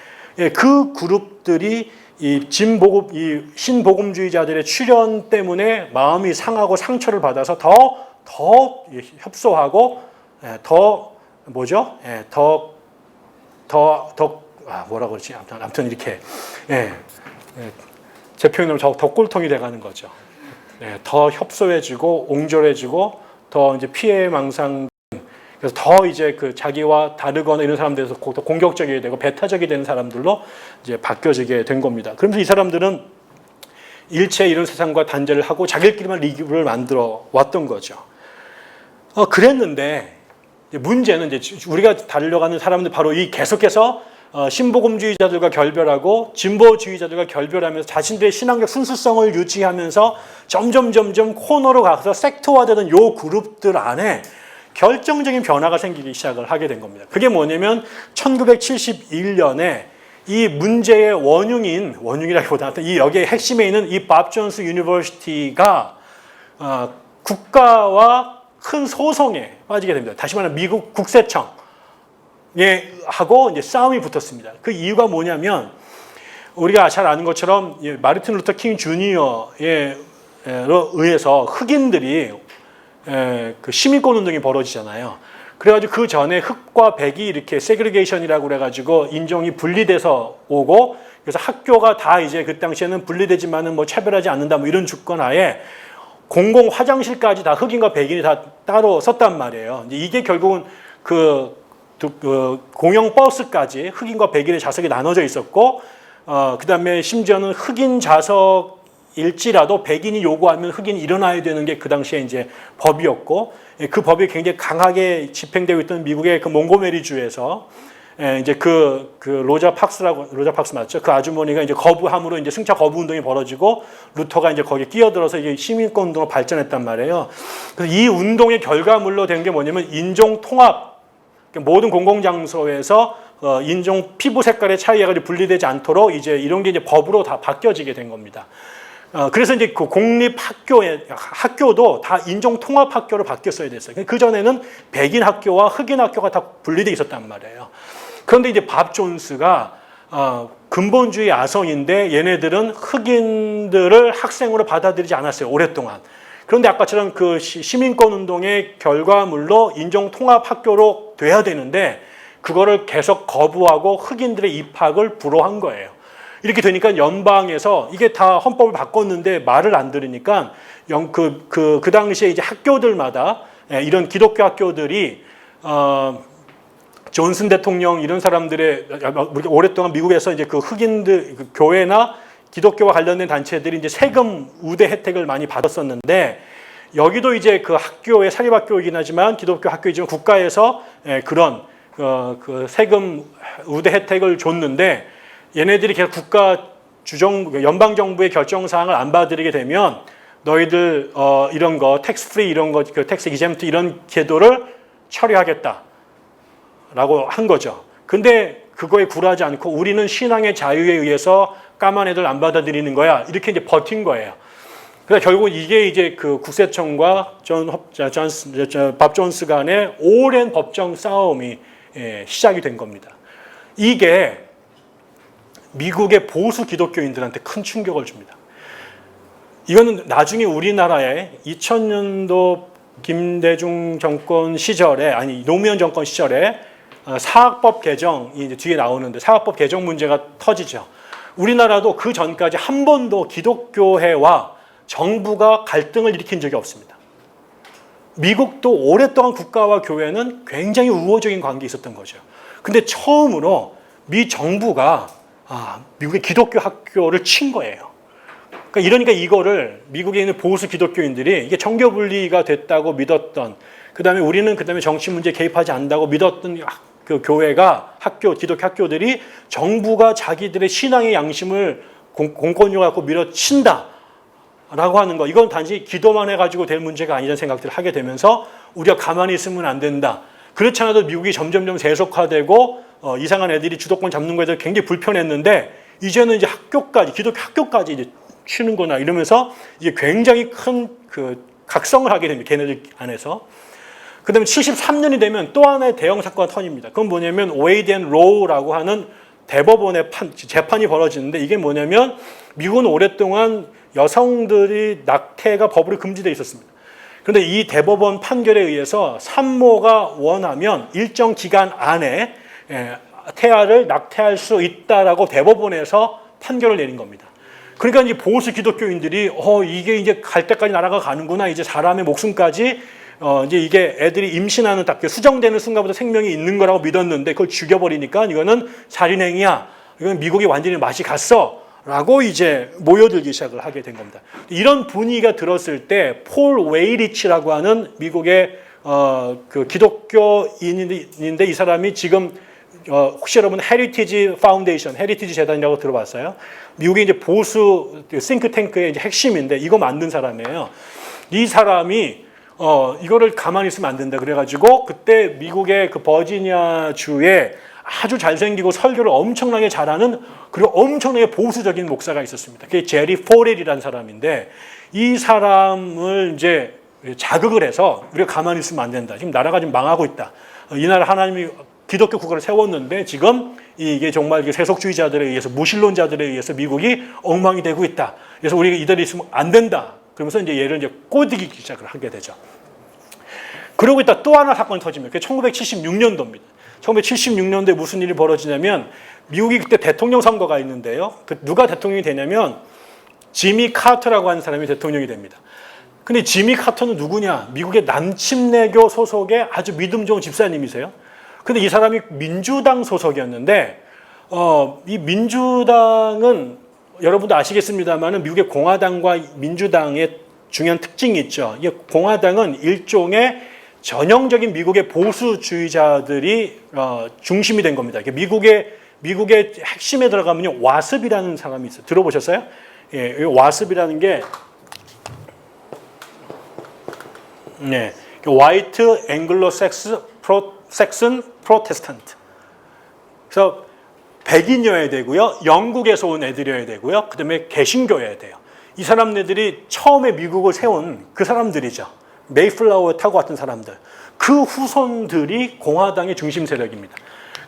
그 그룹들이 이 신복음주의자들의 출현 때문에 마음이 상하고 상처를 받아서 더 협소하고 더 뭐죠? 뭐라 그러지? 아무튼 이렇게 제 표현으로 더 꼴통이 돼가는 거죠. 더 협소해지고 옹졸해지고 더 이제 피해망상. 그래서 더 이제 그 자기와 다르거나 이런 사람들에서 더 공격적이 되고 배타적이 되는 사람들로 이제 바뀌어지게 된 겁니다. 그러면서 이 사람들은 일체 이런 세상과 단절을 하고 자기들끼리만 리그를 만들어 왔던 거죠. 그랬는데 문제는 이제 우리가 달려가는 사람들 바로 이 계속해서 신복음주의자들과 결별하고 진보주의자들과 결별하면서 자신들의 신앙적 순수성을 유지하면서 점점 코너로 가서 섹터화되는 요 그룹들 안에 결정적인 변화가 생기기 시작을 하게 된 겁니다. 그게 뭐냐면 1971년에 이 문제의 원흉이라기보다는 이 여기에 핵심에 있는 이 밥 존스 유니버시티가 국가와 큰 소송에 빠지게 됩니다. 다시 말하면 미국 국세청에 하고 이제 싸움이 붙었습니다. 그 이유가 뭐냐면 우리가 잘 아는 것처럼 마르틴 루터 킹 주니어에 의해서 흑인들이 그 시민권 운동이 벌어지잖아요. 그래가지고 그 전에 흑과 백이 이렇게 세그리게이션이라고 그래가지고 인종이 분리돼서 오고 그래서 학교가 다 이제 그 당시에는 분리되지만은 뭐 차별하지 않는다 뭐 이런 주권하에 공공 화장실까지 다 흑인과 백인이 다 따로 썼단 말이에요. 이제 이게 결국은 그 공영 버스까지 흑인과 백인의 좌석이 나눠져 있었고, 그 다음에 심지어는 흑인 좌석일지라도 백인이 요구하면 흑인이 일어나야 되는 게 그 당시에 이제 법이었고, 그 법이 굉장히 강하게 집행되고 있던 미국의 그 몽고메리 주에서 이제 로자 박스 맞죠? 그 아주머니가 이제 거부함으로 이제 승차 거부 운동이 벌어지고 루터가 이제 거기에 끼어들어서 이게 시민권 운동으로 발전했단 말이에요. 그래서 이 운동의 결과물로 된 게 뭐냐면 인종 통합, 모든 공공장소에서 인종 피부 색깔의 차이가 분리되지 않도록 이제 이런 게 이제 법으로 다 바뀌어지게 된 겁니다. 그래서 이제 그 학교도 다 인종통합학교로 바뀌었어야 됐어요. 그 전에는 백인 학교와 흑인 학교가 다 분리돼 있었단 말이에요. 그런데 이제 밥 존스가 근본주의 아성인데 얘네들은 흑인들을 학생으로 받아들이지 않았어요. 오랫동안. 그런데 아까처럼 그 시민권 운동의 결과물로 인종통합학교로 돼야 되는데 그거를 계속 거부하고 흑인들의 입학을 불허한 거예요. 이렇게 되니까 연방에서 이게 다 헌법을 바꿨는데 말을 안 들으니까 그 당시에 이제 학교들마다 이런 기독교 학교들이 존슨 대통령 이런 사람들의 오랫동안 미국에서 이제 그 흑인들 그 교회나 기독교와 관련된 단체들이 이제 세금 우대 혜택을 많이 받았었는데 여기도 이제 그 학교의 사립학교이긴 하지만 기독교 학교이지만 국가에서 그런 그 세금 우대 혜택을 줬는데 얘네들이 계속 국가 연방 정부의 결정 사항을 안 받아들이게 되면 너희들 이런 거 텍스 프리 이런 거 그 텍스 이젬트 이런 제도를 처리하겠다라고 한 거죠. 근데 그거에 굴하지 않고 우리는 신앙의 자유에 의해서 까만 애들 안 받아들이는 거야. 이렇게 이제 버틴 거예요. 그래서 결국 이게 이제 그 국세청과 밥 존스 간의 오랜 법정 싸움이 시작이 된 겁니다. 이게 미국의 보수 기독교인들한테 큰 충격을 줍니다. 이거는 나중에 우리나라에 2000년도 김대중 정권 시절에 노무현 정권 시절에 사학법 개정이 이제 뒤에 나오는데 사학법 개정 문제가 터지죠. 우리나라도 그 전까지 한 번도 기독교회와 정부가 갈등을 일으킨 적이 없습니다. 미국도 오랫동안 국가와 교회는 굉장히 우호적인 관계에 있었던 거죠. 근데 처음으로 미 정부가 미국의 기독교 학교를 친 거예요. 그러니까 이거를 미국에 있는 보수 기독교인들이 이게 정교 분리가 됐다고 믿었던, 그다음에 우리는 정치 문제에 개입하지 않는다고 믿었던 그 교회가 기독교 학교들이 정부가 자기들의 신앙의 양심을 공권력을 갖고 밀어친다라고 하는 거, 이건 단지 기도만 해가지고 될 문제가 아니라는 생각들을 하게 되면서 우리가 가만히 있으면 안 된다. 그렇지 않아도 미국이 점점점 세속화되고 이상한 애들이 주도권 잡는 거에 대해서 굉장히 불편했는데 이제는 이제 기독교 학교까지 이제 치는구나 이러면서 이게 굉장히 큰 그 각성을 하게 됩니다. 걔네들 안에서. 그 다음에 73년이 되면 또 하나의 대형 사건이 터집니다. 그건 뭐냐면 웨이드 앤 로우라고 하는 대법원의 재판이 벌어지는데 이게 뭐냐면 미국은 오랫동안 여성들이 낙태가 법으로 금지되어 있었습니다. 그런데 이 대법원 판결에 의해서 산모가 원하면 일정 기간 안에 태아를 낙태할 수 있다라고 대법원에서 판결을 내린 겁니다. 그러니까 이제 보수 기독교인들이 이게 이제 갈 때까지 나라가 가는구나. 이제 사람의 목숨까지 이제 이게 애들이 임신하는 딱 수정되는 순간부터 생명이 있는 거라고 믿었는데 그걸 죽여버리니까 이거는 살인행위야. 이건 미국이 완전히 맛이 갔어. 라고 이제 모여들기 시작을 하게 된 겁니다. 이런 분위기가 들었을 때 폴 웨이리치라고 하는 미국의 그 기독교인인데 이 사람이 지금 혹시 여러분 헤리티지 파운데이션, 헤리티지 재단이라고 들어봤어요? 미국의 이제 보수 싱크탱크의 이제 핵심인데 이거 만든 사람이에요. 이 사람이 이거를 가만히 있으면 안 된다 그래가지고 그때 미국의 그 버지니아 주에 아주 잘생기고 설교를 엄청나게 잘하는 그리고 엄청나게 보수적인 목사가 있었습니다. 그게 제리 포렐이라는 사람인데 이 사람을 이제 자극을 해서 우리가 가만히 있으면 안 된다. 지금 나라가 지금 망하고 있다. 이 나라 하나님이 기독교 국가를 세웠는데 지금 이게 정말 세속주의자들에 의해서 무신론자들에 의해서 미국이 엉망이 되고 있다. 그래서 우리가 이대로 있으면 안 된다. 그러면서 이제 얘를 이제 꼬드기 시작을 하게 되죠. 그러고 있다 또 하나 사건이 터집니다. 그게 1976년도입니다. 1976년도에 무슨 일이 벌어지냐면 미국이 그때 대통령 선거가 있는데요. 누가 대통령이 되냐면 지미 카터라고 하는 사람이 대통령이 됩니다. 근데 지미 카터는 누구냐? 미국의 남침내교 소속의 아주 믿음 좋은 집사님이세요. 근데 이 사람이 민주당 소속이었는데 이 민주당은 여러분도 아시겠습니다만 미국의 공화당과 민주당의 중요한 특징이 있죠. 이게 공화당은 일종의 전형적인 미국의 보수주의자들이 중심이 된 겁니다. 미국의 핵심에 들어가면 와습이라는 사람이 있어요. 들어보셨어요? 예, 와습이라는 게 화이트 앵글로 섹슨 프로테스탄트. 그래서 백인이어야 되고요. 영국에서 온 애들이어야 되고요. 그다음에 개신교여야 돼요. 이 사람들이 처음에 미국을 세운 그 사람들이죠. 메이플라워에 타고 왔던 사람들. 그 후손들이 공화당의 중심 세력입니다.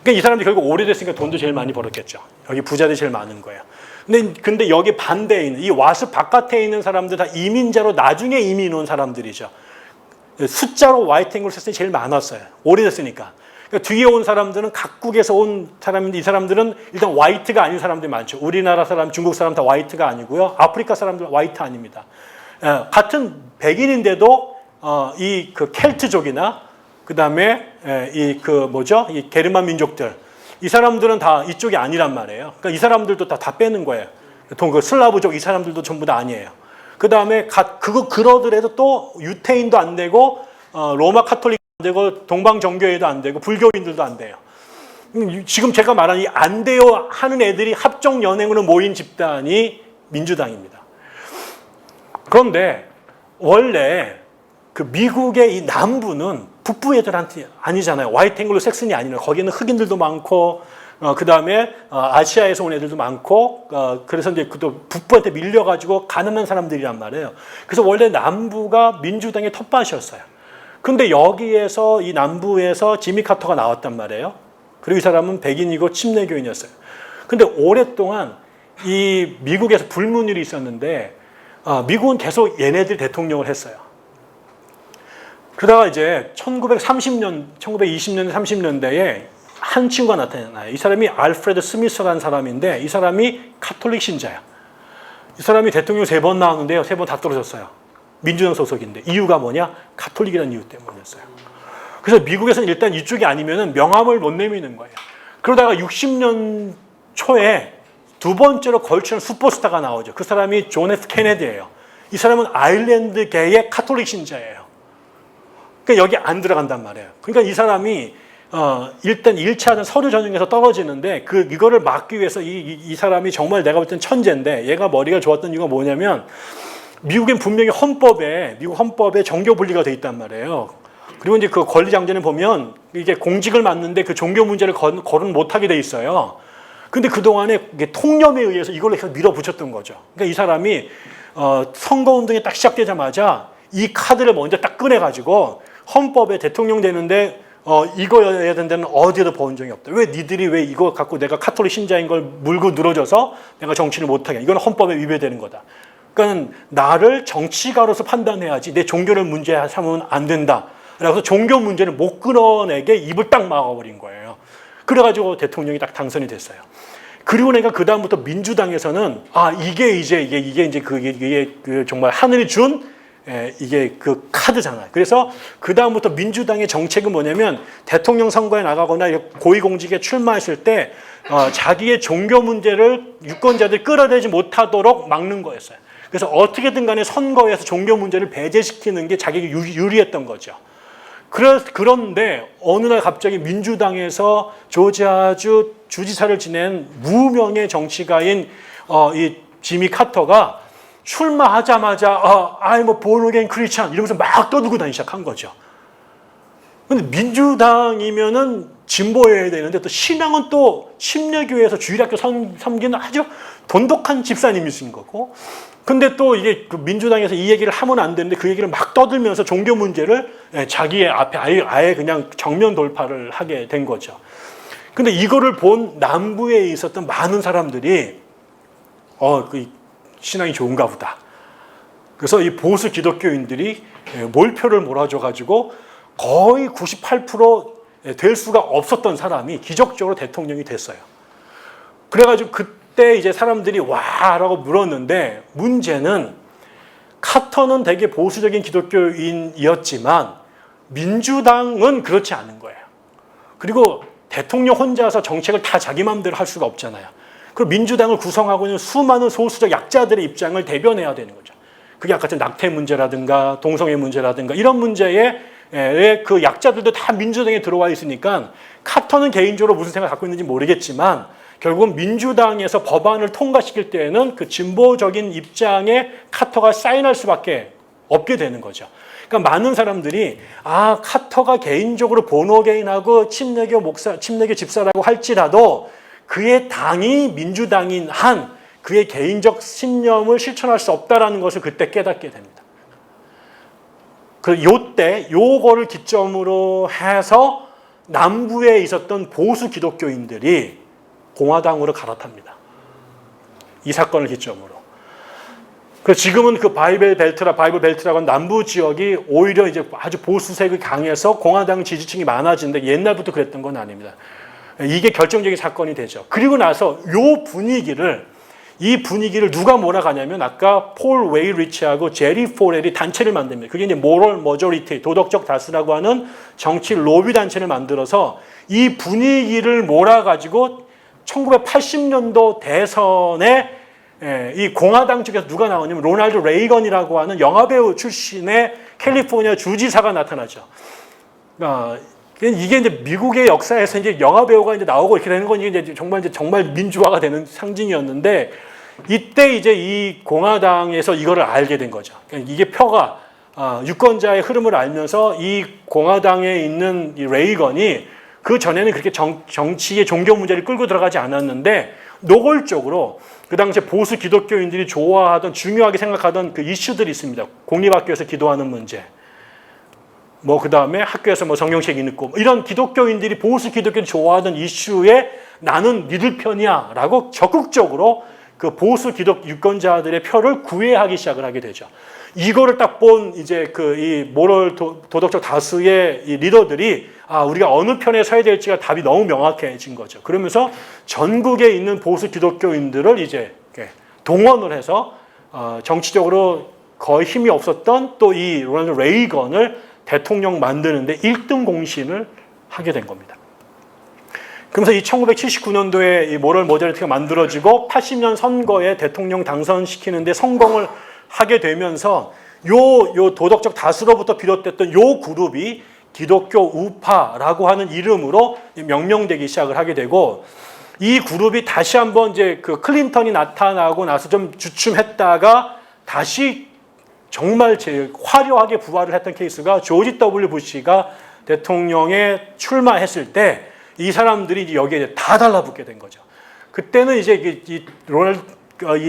그러니까 이 사람들이 결국 오래됐으니까 돈도 제일 많이 벌었겠죠. 여기 부자들이 제일 많은 거예요. 근데 여기 반대에 있는, 이 와스 바깥에 있는 사람들 다 이민자로 나중에 이민 온 사람들이죠. 숫자로 와이탱글로 썼을 때 제일 많았어요. 오래됐으니까. 그러니까 뒤에 온 사람들은 각국에서 온 사람인데 이 사람들은 일단 화이트가 아닌 사람들이 많죠. 우리나라 사람, 중국 사람 다 화이트가 아니고요. 아프리카 사람들 화이트 아닙니다. 같은 백인인데도 이 그 켈트족이나 그 다음에 이 게르만 민족들 이 사람들은 다 이쪽이 아니란 말이에요. 그러니까 이 사람들도 다 빼는 거예요. 그 슬라브족 이 사람들도 전부 다 아니에요. 그 다음에 그러더라도 또 유태인도 안 되고 로마 카톨릭 안 되고 동방정교회도 안 되고 불교인들도 안 돼요. 지금 제가 말한 이 안 돼요 하는 애들이 합종 연행으로 모인 집단이 민주당입니다. 그런데 원래 그 미국의 이 남부는 북부 애들한테 아니잖아요. 화이트 앵글로 섹슨이 아니라 거기는 흑인들도 많고 그 다음에 아시아에서 온 애들도 많고 그래서 이제 또 북부한테 밀려가지고 가난한 사람들이란 말이에요. 그래서 원래 남부가 민주당의 텃밭이었어요. 근데 여기에서 이 남부에서 지미 카터가 나왔단 말이에요. 그리고 이 사람은 백인이고 침례교인이었어요. 근데 오랫동안 이 미국에서 불문율이 있었는데 미국은 계속 얘네들이 대통령을 했어요. 그러다가 이제 1920년, 30년대에 한 친구가 나타나요. 이 사람이 알프레드 스미스라는 사람인데 이 사람이 카톨릭 신자야. 이 사람이 대통령 3번 나왔는데요. 3번 다 떨어졌어요. 민주당 소속인데 이유가 뭐냐? 카톨릭이라는 이유 때문이었어요. 그래서 미국에서는 일단 이쪽이 아니면 명함을 못 내미는 거예요. 그러다가 60년 초에 두 번째로 걸치는 슈퍼스타가 나오죠. 그 사람이 존 F 케네디예요. 이 사람은 아일랜드계의 카톨릭 신자예요. 그러니까 여기 안 들어간단 말이에요. 그러니까 이 사람이 일단 1차 서류 전형에서 떨어지는데 이거를 막기 위해서 이 사람이 정말 내가 볼 땐 천재인데 얘가 머리가 좋았던 이유가 뭐냐면 미국엔 분명히 미국 헌법에 종교 분리가 돼 있단 말이에요. 그리고 이제 그 권리장전을 보면 이게 공직을 맡는데 그 종교 문제를 거론 못하게 돼 있어요. 근데 그동안에 통념에 의해서 이걸로 계속 밀어붙였던 거죠. 그러니까 이 사람이 선거운동이 딱 시작되자마자 이 카드를 먼저 딱 꺼내가지고 헌법에 대통령 되는데 이거여야 된다는 어디에도 본 적이 없다. 왜 니들이 왜 이거 갖고 내가 카톨릭 신자인 걸 물고 늘어져서 내가 정치를 못하게. 이건 헌법에 위배되는 거다. 그러니까 나를 정치가로서 판단해야지 내 종교를 문제 삼으면 안 된다. 그래서 종교 문제를 못 끌어내게 입을 딱 막아버린 거예요. 그래가지고 대통령이 딱 당선이 됐어요. 그리고 내가 그 다음부터 민주당에서는 이게 이제 그게 정말 하늘이 준 이게 그 카드잖아요. 그래서 그 다음부터 민주당의 정책은 뭐냐면 대통령 선거에 나가거나 고위공직에 출마했을 때 자기의 종교 문제를 유권자들이 끌어내지 못하도록 막는 거였어요. 그래서 어떻게든 간에 선거에서 종교 문제를 배제시키는 게 자기에게 유리했던 거죠. 그런데 어느 날 갑자기 민주당에서 조지아주 주지사를 지낸 무명의 정치가인 이 지미 카터가 출마하자마자 I'm a born again Christian 이러면서 막 떠들고 다니기 시작한 거죠. 근데 민주당이면은 진보여야 되는데 또 신앙은 또 침례교회에서 주일학교 섬기는 아주 돈독한 집사님이신 거고, 근데 또 이게 그 민주당에서 이 얘기를 하면 안 되는데 그 얘기를 막 떠들면서 종교 문제를 자기의 앞에 아예 그냥 정면 돌파를 하게 된 거죠. 근데 이거를 본 남부에 있었던 많은 사람들이 그 신앙이 좋은가 보다. 그래서 이 보수 기독교인들이 몰표를 몰아줘가지고 거의 98% 될 수가 없었던 사람이 기적적으로 대통령이 됐어요. 그래가지고 그때 이제 사람들이 와라고 물었는데 문제는 카터는 되게 보수적인 기독교인이었지만 민주당은 그렇지 않은 거예요. 그리고 대통령 혼자서 정책을 다 자기 마음대로 할 수가 없잖아요. 그리고 민주당을 구성하고 있는 수많은 소수적 약자들의 입장을 대변해야 되는 거죠. 그게 아까 전 낙태 문제라든가 동성애 문제라든가 이런 문제에 그 약자들도 다 민주당에 들어와 있으니까 카터는 개인적으로 무슨 생각을 갖고 있는지 모르겠지만 결국은 민주당에서 법안을 통과시킬 때에는 그 진보적인 입장에 카터가 사인할 수밖에 없게 되는 거죠. 그러니까 많은 사람들이 카터가 개인적으로 본어게인하고 침례교 집사라고 할지라도 그의 당이 민주당인 한 그의 개인적 신념을 실천할 수 없다라는 것을 그때 깨닫게 됩니다. 요때 요거를 기점으로 해서 남부에 있었던 보수 기독교인들이 공화당으로 갈아탑니다. 이 사건을 기점으로. 그래서 지금은 그 바이블 벨트라고 하는 남부 지역이 오히려 이제 아주 보수색이 강해서 공화당 지지층이 많아지는데 옛날부터 그랬던 건 아닙니다. 이게 결정적인 사건이 되죠. 그리고 나서 이 분위기를 누가 몰아가냐면 아까 폴 웨이리치하고 제리 포렐이 단체를 만듭니다. 그게 이제 모럴 머저리티, 도덕적 다수라고 하는 정치 로비 단체를 만들어서 이 분위기를 몰아가지고 1980년도 대선에 이 공화당 쪽에서 누가 나오냐면 로널드 레이건이라고 하는 영화배우 출신의 캘리포니아 주지사가 나타나죠. 이게 이제 미국의 역사에서 이제 영화배우가 이제 나오고 이렇게 되는 건 이제 정말 민주화가 되는 상징이었는데 이때 이제 이 공화당에서 이거를 알게 된 거죠. 이게 표가 유권자의 흐름을 알면서 이 공화당에 있는 이 레이건이 그 전에는 그렇게 정치의 종교 문제를 끌고 들어가지 않았는데 노골적으로 그 당시에 보수 기독교인들이 좋아하던 중요하게 생각하던 그 이슈들이 있습니다. 공립학교에서 기도하는 문제, 그 다음에 학교에서 성경책 읽고 이런 기독교인들이 보수 기독교인들이 좋아하던 이슈에 나는 믿을 편이야라고 적극적으로 그 보수 기독 유권자들의 표를 구애하기 시작을 하게 되죠. 이거를 딱 본 이제 이 모럴 도덕적 다수의 이 리더들이 우리가 어느 편에 서야 될지가 답이 너무 명확해진 거죠. 그러면서 전국에 있는 보수 기독교인들을 이제 동원을 해서 정치적으로 거의 힘이 없었던 또 이 로널드 레이건을 대통령 만드는데 1등 공신을 하게 된 겁니다. 그러면서 이 1979년도에 이 모럴 머저리티가 만들어지고 80년 선거에 대통령 당선시키는데 성공을 하게 되면서 요 도덕적 다수로부터 비롯됐던 요 그룹이 기독교 우파라고 하는 이름으로 명명되기 시작을 하게 되고 이 그룹이 다시 한번 이제 그 클린턴이 나타나고 나서 좀 주춤했다가 다시 정말 제일 화려하게 부활을 했던 케이스가 조지 W. 부시가 대통령에 출마했을 때 이 사람들이 이제 여기에 다 달라붙게 된 거죠. 그때는 이제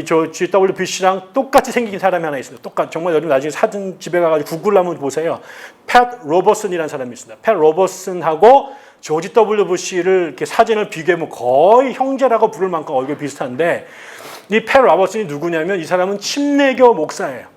조지 W. 부시랑 똑같이 생긴 사람이 하나 있어요. 정말 여러분 나중에 사진 집에 가가지고 구글로 한번 보세요. 팻 로버슨이라는 사람이 있습니다. 팻 로버슨하고 조지 W. 부시를 이렇게 사진을 비교해보면 거의 형제라고 부를 만큼 얼굴이 비슷한데 이 팻 로버슨이 누구냐면 이 사람은 침례교 목사예요.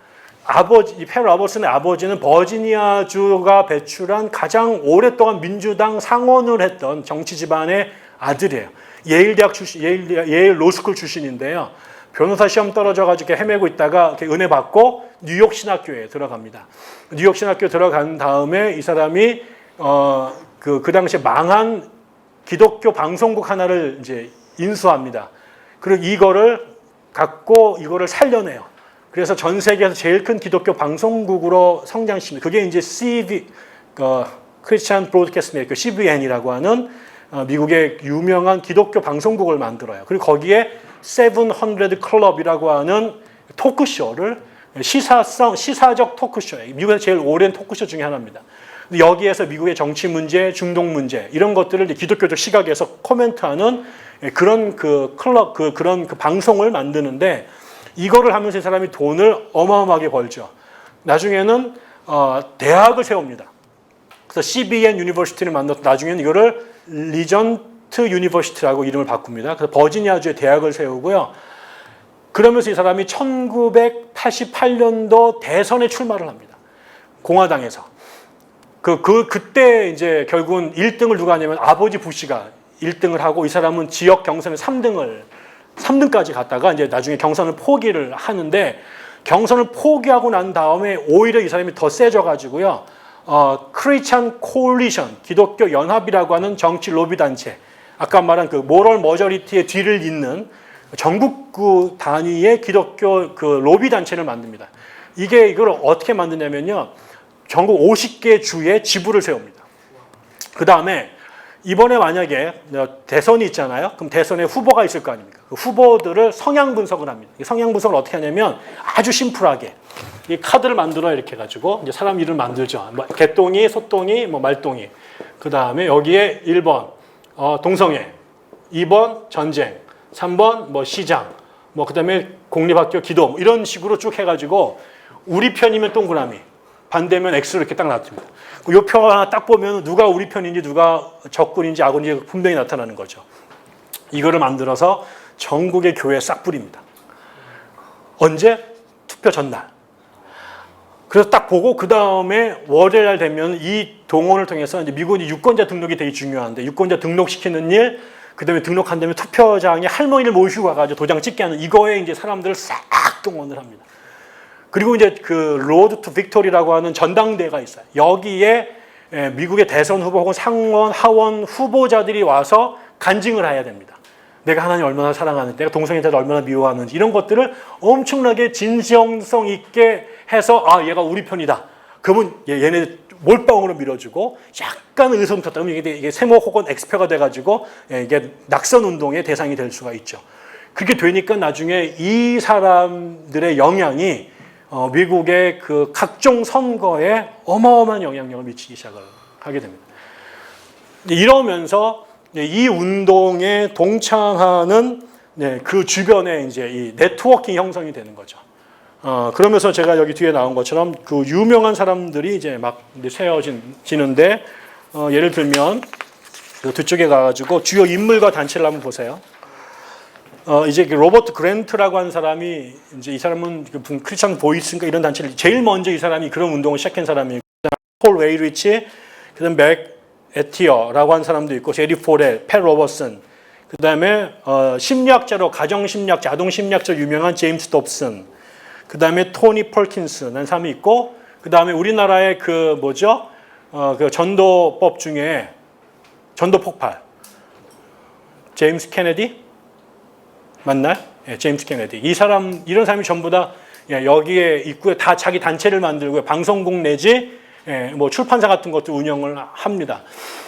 이 팻 로버슨의 아버지는 버지니아주가 배출한 가장 오랫동안 민주당 상원을 했던 정치 집안의 아들이에요. 예일 대학 출신, 예일 로스쿨 출신인데요. 변호사 시험 떨어져가지고 헤매고 있다가 은혜 받고 뉴욕 신학교에 들어갑니다. 뉴욕 신학교 들어간 다음에 이 사람이 그 당시에 망한 기독교 방송국 하나를 이제 인수합니다. 그리고 이거를 갖고 이거를 살려내요. 그래서 전 세계에서 제일 큰 기독교 방송국으로 성장시킵니다. 그게 이제 크리스찬 브로드캐스트 네트워크, CBN이라고 하는 미국의 유명한 기독교 방송국을 만들어요. 그리고 거기에 700 클럽이라고 하는 토크쇼를 시사적 토크쇼예요. 미국에서 제일 오랜 토크쇼 중에 하나입니다. 여기에서 미국의 정치 문제, 중동 문제 이런 것들을 기독교적 시각에서 코멘트하는 그런 그런 방송을 만드는데 이거를 하면서 이 사람이 돈을 어마어마하게 벌죠. 나중에는 대학을 세웁니다. 그래서 CBN 유니버시티를 만들어서 나중에는 이거를 리전트 유니버시티라고 이름을 바꿉니다. 그래서 버지니아주에 대학을 세우고요. 그러면서 이 사람이 1988년도 대선에 출마를 합니다. 공화당에서. 그때 이제 결국은 1등을 누가 하냐면 아버지 부시가 1등을 하고 이 사람은 지역 경선에 3등까지 갔다가 이제 나중에 경선을 포기를 하는데 경선을 포기하고 난 다음에 오히려 이 사람이 더 세져가지고요. 크리스찬 콜리션, 기독교 연합이라고 하는 정치 로비 단체, 아까 말한 그 모럴 머저리티의 뒤를 잇는 전국구 단위의 기독교 그 로비 단체를 만듭니다. 이걸 어떻게 만드냐면요. 전국 50개 주에 지부를 세웁니다. 그 다음에 이번에 만약에 대선이 있잖아요. 그럼 대선에 후보가 있을 거 아닙니까? 그 후보들을 성향 분석을 합니다. 성향 분석을 어떻게 하냐면 아주 심플하게 이 카드를 만들어 이렇게 해가지고 이제 사람 이름을 만들죠. 개똥이, 소똥이, 말똥이. 그 다음에 여기에 1번 동성애, 2번 전쟁, 3번 시장, 뭐 그다음에 공립학교 기도 뭐 이런 식으로 쭉 해가지고 우리 편이면 동그라미, 반대면 X로 이렇게 딱 놔둡니다. 이 표 하나 딱 보면 누가 우리 편인지 누가 적군인지 악군인지 분명히 나타나는 거죠. 이거를 만들어서 전국의 교회에 싹 뿌립니다. 언제? 투표 전날. 그래서 딱 보고 그 다음에 월요일 되면 이 동원을 통해서 이제 미국은 유권자 등록이 되게 중요한데 유권자 등록시키는 일, 그 다음에 등록한 다음에 투표장에 할머니를 모시고 가가지고 도장 찍게 하는 이거에 이제 사람들을 싹 동원을 합니다. 그리고 이제 그 로드 투 빅토리라고 하는 전당대회가 있어요. 여기에 미국의 대선 후보 혹은 상원, 하원 후보자들이 와서 간증을 해야 됩니다. 내가 하나님 얼마나 사랑하는지, 내가 동성애자를 얼마나 미워하는지 이런 것들을 엄청나게 진정성 있게 해서 아 얘가 우리 편이다. 그러면 얘네 몰빵으로 밀어주고 약간 의성탔다. 그러면 이게 세모 혹은 X표가 돼가지고 이게 낙선 운동의 대상이 될 수가 있죠. 그렇게 되니까 나중에 이 사람들의 영향이 미국의 그 각종 선거에 어마어마한 영향력을 미치기 시작을 하게 됩니다. 이러면서 이 운동에 동참하는 그 주변에 이제 이 네트워킹 형성이 되는 거죠. 그러면서 제가 여기 뒤에 나온 것처럼 그 유명한 사람들이 이제 막 세워지는데 예를 들면 그 뒤쪽에 가가지고 주요 인물과 단체를 한번 보세요. 이제 로버트 그랜트라고 하는 사람이 이제 이 사람은 그 크리스천 보이스인가 이런 단체를 제일 먼저 이 사람이 그런 운동을 시작한 사람이고 폴 웨이리치, 그다음 맥 에티어라고 하는 사람도 있고 제리 포렐, 팻 로버슨, 그다음에 심리학자로 가정 심리학자, 아동 심리학자 유명한 제임스 dob슨, 그다음에 토니 펄킨스라는 사람이 있고 그다음에 우리나라의 그 뭐죠? 그 전도법 중에 전도 폭발 제임스 케네디 맞나요? 예, 제임스 케네디. 이런 사람이 전부 다 여기에 입구에 다 자기 단체를 만들고 방송국 내지 뭐 출판사 같은 것도 운영을 합니다.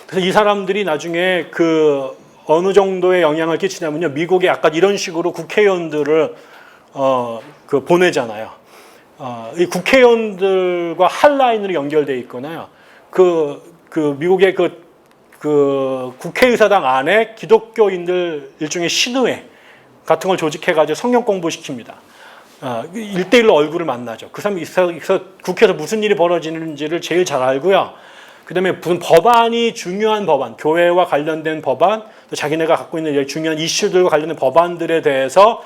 그래서 이 사람들이 나중에 그 어느 정도의 영향을 끼치냐면요. 미국에 약간 이런 식으로 국회의원들을 그 보내잖아요. 이 국회의원들과 핫라인으로 연결돼 있거나요. 그 미국의 그 국회의사당 안에 기독교인들 일종의 신의회 같은 걸 조직해가지고 성경 공부시킵니다. 1대1로 얼굴을 만나죠. 그 사람이 국회에서 무슨 일이 벌어지는지를 제일 잘 알고요. 그 다음에 무슨 법안이 중요한 법안, 교회와 관련된 법안, 또 자기네가 갖고 있는 중요한 이슈들과 관련된 법안들에 대해서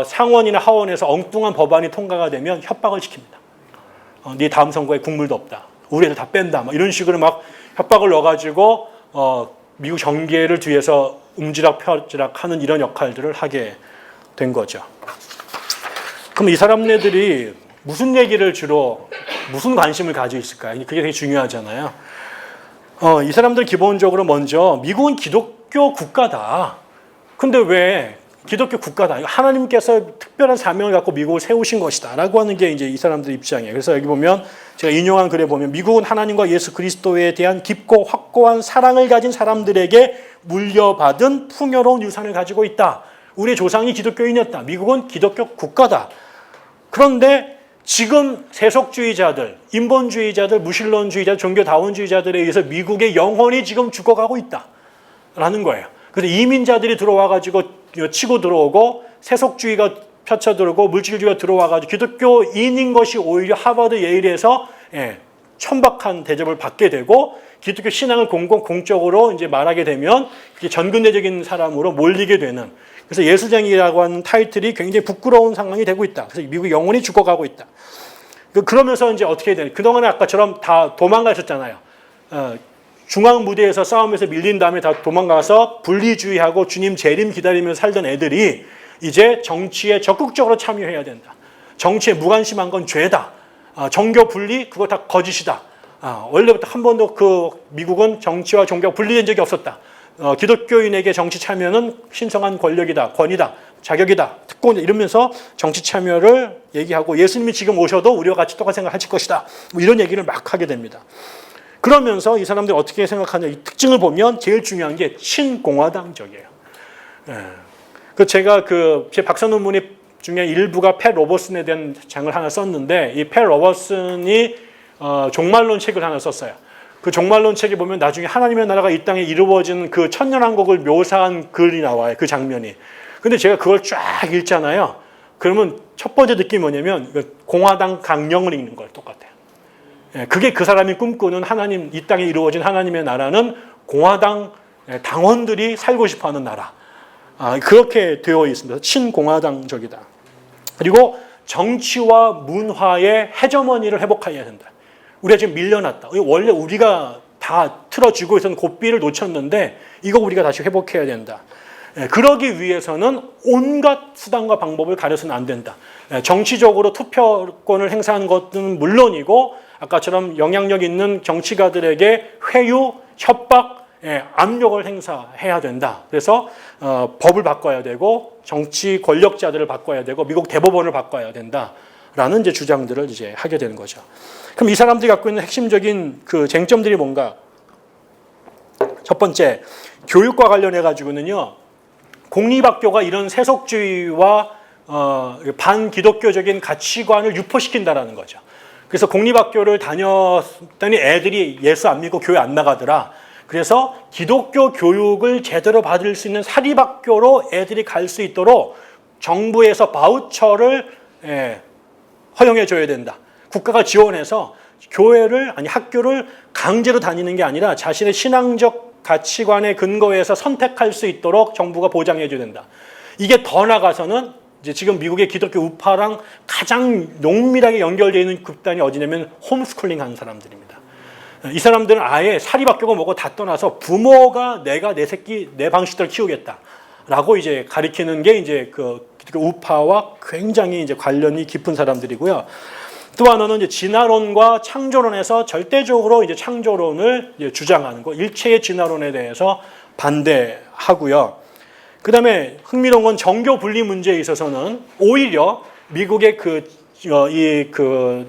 상원이나 하원에서 엉뚱한 법안이 통과가 되면 협박을 시킵니다. 네 다음 선거에 국물도 없다. 우리 애들 다 뺀다. 막 이런 식으로 막 협박을 넣어가지고 미국 정계를 뒤에서 움지락펴지락 하는 이런 역할들을 하게 된 거죠. 그럼 이 사람네들이 무슨 얘기를 주로 무슨 관심을 가지고 있을까요? 그게 되게 중요하잖아요. 이 사람들 기본적으로 먼저 미국은 기독교 국가다. 근데 왜 기독교 국가다? 하나님께서 특별한 사명을 갖고 미국을 세우신 것이다. 라고 하는 게 이제 이 사람들 입장이에요. 그래서 여기 보면 제가 인용한 글에 보면 미국은 하나님과 예수 그리스도에 대한 깊고 확고한 사랑을 가진 사람들에게 물려받은 풍요로운 유산을 가지고 있다. 우리의 조상이 기독교인이었다. 미국은 기독교 국가다. 그런데 지금 세속주의자들, 인본주의자들, 무신론주의자, 종교다원주의자들에 의해서 미국의 영혼이 지금 죽어가고 있다라는 거예요. 그래서 이민자들이 들어와가지고 치고 들어오고 세속주의가 펼쳐들고 물질주의가 들어와가지고 기독교인인 것이 오히려 하버드 예일에서 천박한 대접을 받게 되고 기독교 신앙을 공적으로 이제 말하게 되면 그게 전근대적인 사람으로 몰리게 되는. 그래서 예수쟁이라고 하는 타이틀이 굉장히 부끄러운 상황이 되고 있다. 그래서 미국 영혼이 죽어가고 있다. 그러면서 이제 어떻게 되냐. 그동안에 아까처럼 다 도망가셨잖아요. 중앙 무대에서 싸움에서 밀린 다음에 다 도망가서 분리주의하고 주님 재림 기다리면서 살던 애들이 이제 정치에 적극적으로 참여해야 된다. 정치에 무관심한 건 죄다. 종교 분리 그거 다 거짓이다. 원래부터 한 번도 그 미국은 정치와 종교가 분리된 적이 없었다. 기독교인에게 정치 참여는 신성한 권력이다, 권위다, 자격이다, 특권 이러면서 정치 참여를 얘기하고 예수님이 지금 오셔도 우리와 같이 똑같은 생각을 하실 것이다. 뭐 이런 얘기를 막 하게 됩니다. 그러면서 이 사람들이 어떻게 생각하냐 이 특징을 보면 제일 중요한 게 친공화당적이에요. 제가 제 박사 논문 중에 일부가 팻 로버슨에 대한 장을 하나 썼는데 이 팻 로버슨이 종말론 책을 하나 썼어요. 그 종말론 책에 보면 나중에 하나님의 나라가 이 땅에 이루어지는 그 천년왕국을 묘사한 글이 나와요. 그 장면이. 근데 제가 그걸 쫙 읽잖아요. 그러면 첫 번째 느낌이 뭐냐면 공화당 강령을 읽는 걸 똑같아요. 그게 그 사람이 꿈꾸는 하나님, 이 땅에 이루어진 하나님의 나라는 공화당 당원들이 살고 싶어하는 나라. 그렇게 되어 있습니다. 친공화당적이다. 그리고 정치와 문화의 헤저머니를 회복해야 된다. 우리가 지금 밀려났다. 원래 우리가 다 틀어쥐고 있었던 고삐를 놓쳤는데 이거 우리가 다시 회복해야 된다. 그러기 위해서는 온갖 수단과 방법을 가려서는 안 된다. 정치적으로 투표권을 행사하는 것은 물론이고 아까처럼 영향력 있는 정치가들에게 회유, 협박, 압력을 행사해야 된다. 그래서 법을 바꿔야 되고 정치 권력자들을 바꿔야 되고 미국 대법원을 바꿔야 된다라는 이제 주장들을 이제 하게 되는 거죠. 그럼 이 사람들이 갖고 있는 핵심적인 그 쟁점들이 뭔가? 첫 번째, 교육과 관련해 가지고는요. 공립학교가 이런 세속주의와 반기독교적인 가치관을 유포시킨다라는 거죠. 그래서 공립학교를 다녔더니 애들이 예수 안 믿고 교회 안 나가더라. 그래서 기독교 교육을 제대로 받을 수 있는 사립학교로 애들이 갈 수 있도록 정부에서 바우처를 허용해 줘야 된다. 국가가 지원해서 학교를 강제로 다니는 게 아니라 자신의 신앙적 가치관에 근거해서 선택할 수 있도록 정부가 보장해 줘야 된다. 이게 더 나가서는 이제 지금 미국의 기독교 우파랑 가장 농밀하게 연결되어 있는 집단이 어디냐면 홈스쿨링 하는 사람들입니다. 이 사람들은 아예 사립학교가 뭐고 다 떠나서 부모가 내가 내 새끼 내 방식대로 키우겠다라고 이제 가리키는 게 이제 그 기독교 우파와 굉장히 이제 관련이 깊은 사람들이고요. 또 하나는 이제 진화론과 창조론에서 절대적으로 이제 창조론을 이제 주장하는 거, 일체의 진화론에 대해서 반대하고요. 그 다음에 흥미로운 건 정교 분리 문제에 있어서는 오히려 미국의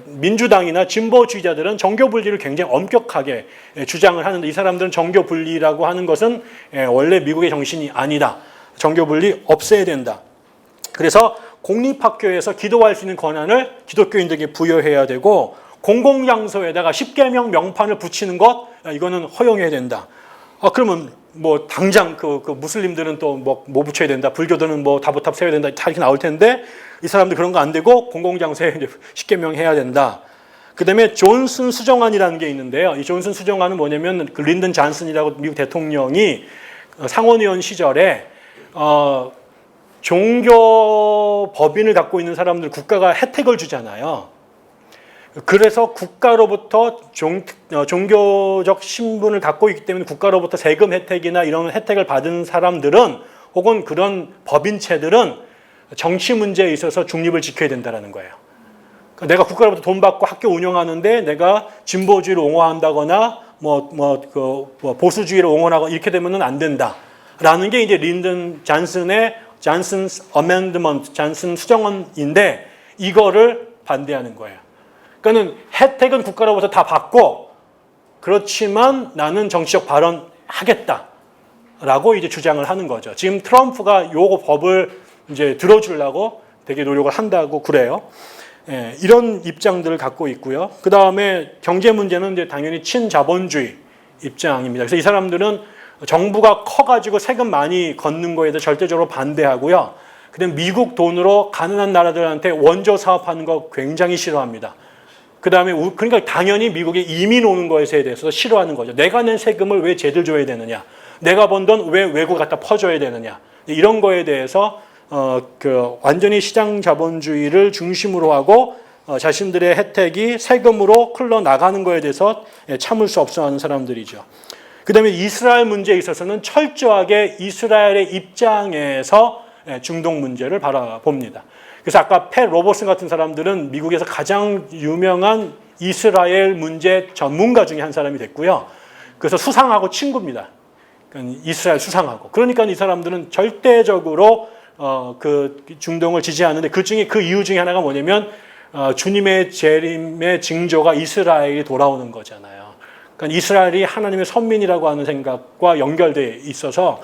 민주당이나 진보주의자들은 정교 분리를 굉장히 엄격하게 주장을 하는데 이 사람들은 정교 분리라고 하는 것은 원래 미국의 정신이 아니다. 정교 분리 없애야 된다. 그래서 공립학교에서 기도할 수 있는 권한을 기독교인들에게 부여해야 되고 공공장소에다가 십계명 명판을 붙이는 것 이거는 허용해야 된다. 그러면 뭐 당장 그 무슬림들은 또 뭐 붙여야 된다. 불교들은 뭐 다보탑 세워야 된다. 다 이렇게 나올 텐데 이 사람들 그런 거 안 되고 공공장소에 이제 십계명 해야 된다. 그다음에 존슨 수정안이라는 게 있는데요. 이 존슨 수정안은 뭐냐면 그 린든 잔슨이라고 미국 대통령이 상원의원 시절에 종교 법인을 갖고 있는 사람들 국가가 혜택을 주잖아요. 그래서 국가로부터 종교적 신분을 갖고 있기 때문에 국가로부터 세금 혜택이나 이런 혜택을 받은 사람들은 혹은 그런 법인체들은 정치 문제에 있어서 중립을 지켜야 된다는 거예요. 그러니까 내가 국가로부터 돈 받고 학교 운영하는데 내가 진보주의를 옹호한다거나 보수주의를 옹호하거나 이렇게 되면은 안 된다라는 게 이제 린든 잔슨의 잔슨 어멘드먼트, 잔슨 수정안인데 이거를 반대하는 거예요. 그러니까는 혜택은 국가로부터 다 받고 그렇지만 나는 정치적 발언 하겠다라고 이제 주장을 하는 거죠. 지금 트럼프가 요거 법을 이제 들어주려고 되게 노력을 한다고 그래요. 이런 입장들을 갖고 있고요. 그 다음에 경제 문제는 이제 당연히 친자본주의 입장입니다. 그래서 이 사람들은 정부가 커가지고 세금 많이 걷는 거에 대해 절대적으로 반대하고요. 그다음에 미국 돈으로 가난한 나라들한테 원조 사업하는 거 굉장히 싫어합니다. 그다음에 그러니까 당연히 미국에 이민 오는 것에 대해서 싫어하는 거죠. 내가 낸 세금을 왜 쟤들 줘야 되느냐? 내가 번 돈 왜 외국 갖다 퍼줘야 되느냐? 이런 거에 대해서 완전히 시장 자본주의를 중심으로 하고 자신들의 혜택이 세금으로 흘러나가는 거에 대해서 참을 수 없어 하는 사람들이죠. 그 다음에 이스라엘 문제에 있어서는 철저하게 이스라엘의 입장에서 중동 문제를 바라봅니다. 그래서 아까 팻 로버슨 같은 사람들은 미국에서 가장 유명한 이스라엘 문제 전문가 중에 한 사람이 됐고요. 그래서 수상하고 친구입니다. 그러니까 이스라엘 수상하고. 그러니까 이 사람들은 절대적으로 그 중동을 지지하는데 그 이유 중에 하나가 뭐냐면 주님의 재림의 징조가 이스라엘이 돌아오는 거잖아요. 그러니까 이스라엘이 하나님의 선민이라고 하는 생각과 연결되어 있어서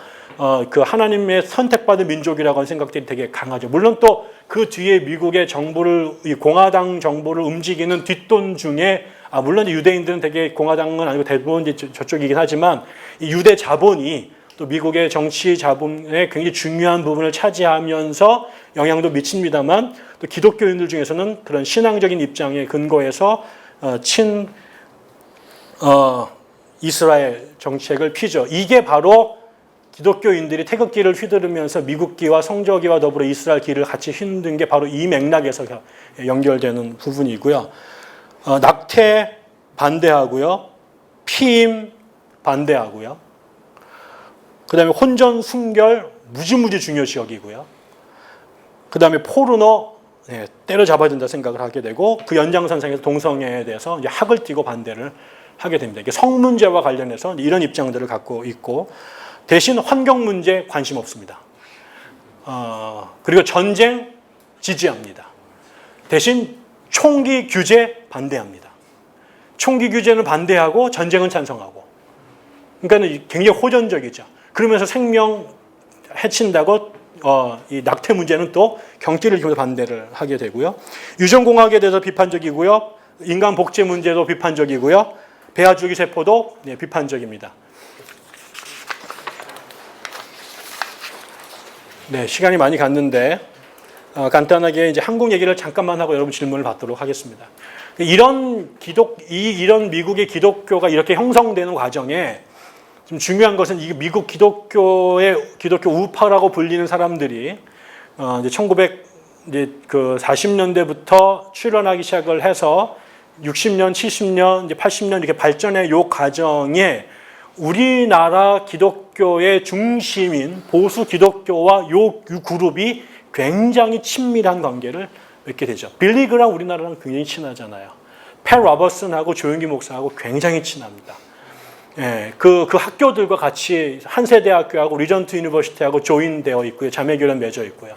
그 하나님의 선택받은 민족이라고 하는 생각들이 되게 강하죠. 물론 또 그 뒤에 미국의 정부를 공화당 정부를 움직이는 뒷돈 중에 물론 유대인들은 되게 공화당은 아니고 대부분 저쪽이긴 하지만 이 유대 자본이 또 미국의 정치 자본에 굉장히 중요한 부분을 차지하면서 영향도 미칩니다만 또 기독교인들 중에서는 그런 신앙적인 입장에 근거해서 이스라엘 정책을 피죠. 이게 바로 기독교인들이 태극기를 휘두르면서 미국기와 성저기와 더불어 이스라엘기를 같이 휘두른 게 바로 이 맥락에서 연결되는 부분이고요. 낙태 반대하고요. 피임 반대하고요. 그 다음에 혼전 순결 무지무지 중요시 여기고요. 그 다음에 포르노 때려잡아야 된다 생각을 하게 되고 그 연장선상에서 동성애에 대해서 이제 학을 띠고 반대를 하게 됩니다. 이게 성 문제와 관련해서 이런 입장들을 갖고 있고 대신 환경 문제 관심 없습니다. 그리고 전쟁 지지합니다. 대신 총기 규제 반대합니다. 총기 규제는 반대하고 전쟁은 찬성하고. 그러니까 굉장히 호전적이죠. 그러면서 생명 해친다고 이 낙태 문제는 또 경제를 기울여 반대를 하게 되고요. 유전공학에 대해서 비판적이고요. 인간 복제 문제도 비판적이고요. 배아줄기 세포도 비판적입니다. 네, 시간이 많이 갔는데 간단하게 이제 한국 얘기를 잠깐만 하고 여러분 질문을 받도록 하겠습니다. 이런 미국의 기독교가 이렇게 형성되는 과정에 좀 중요한 것은 이 미국 기독교 우파라고 불리는 사람들이 이제 1940년대부터 출현하기 시작을 해서 60년, 70년, 이제 80년 이렇게 발전의 요 과정에 우리나라 기독교의 중심인 보수 기독교와 요 그룹이 굉장히 친밀한 관계를 맺게 되죠. 빌리 그라함 우리나라랑 굉장히 친하잖아요. 팻 로버슨하고 조용기 목사하고 굉장히 친합니다. 예, 그 학교들과 같이 한세대학교하고 리전트 유니버시티하고 조인되어 있고요. 자매교련 맺어 있고요.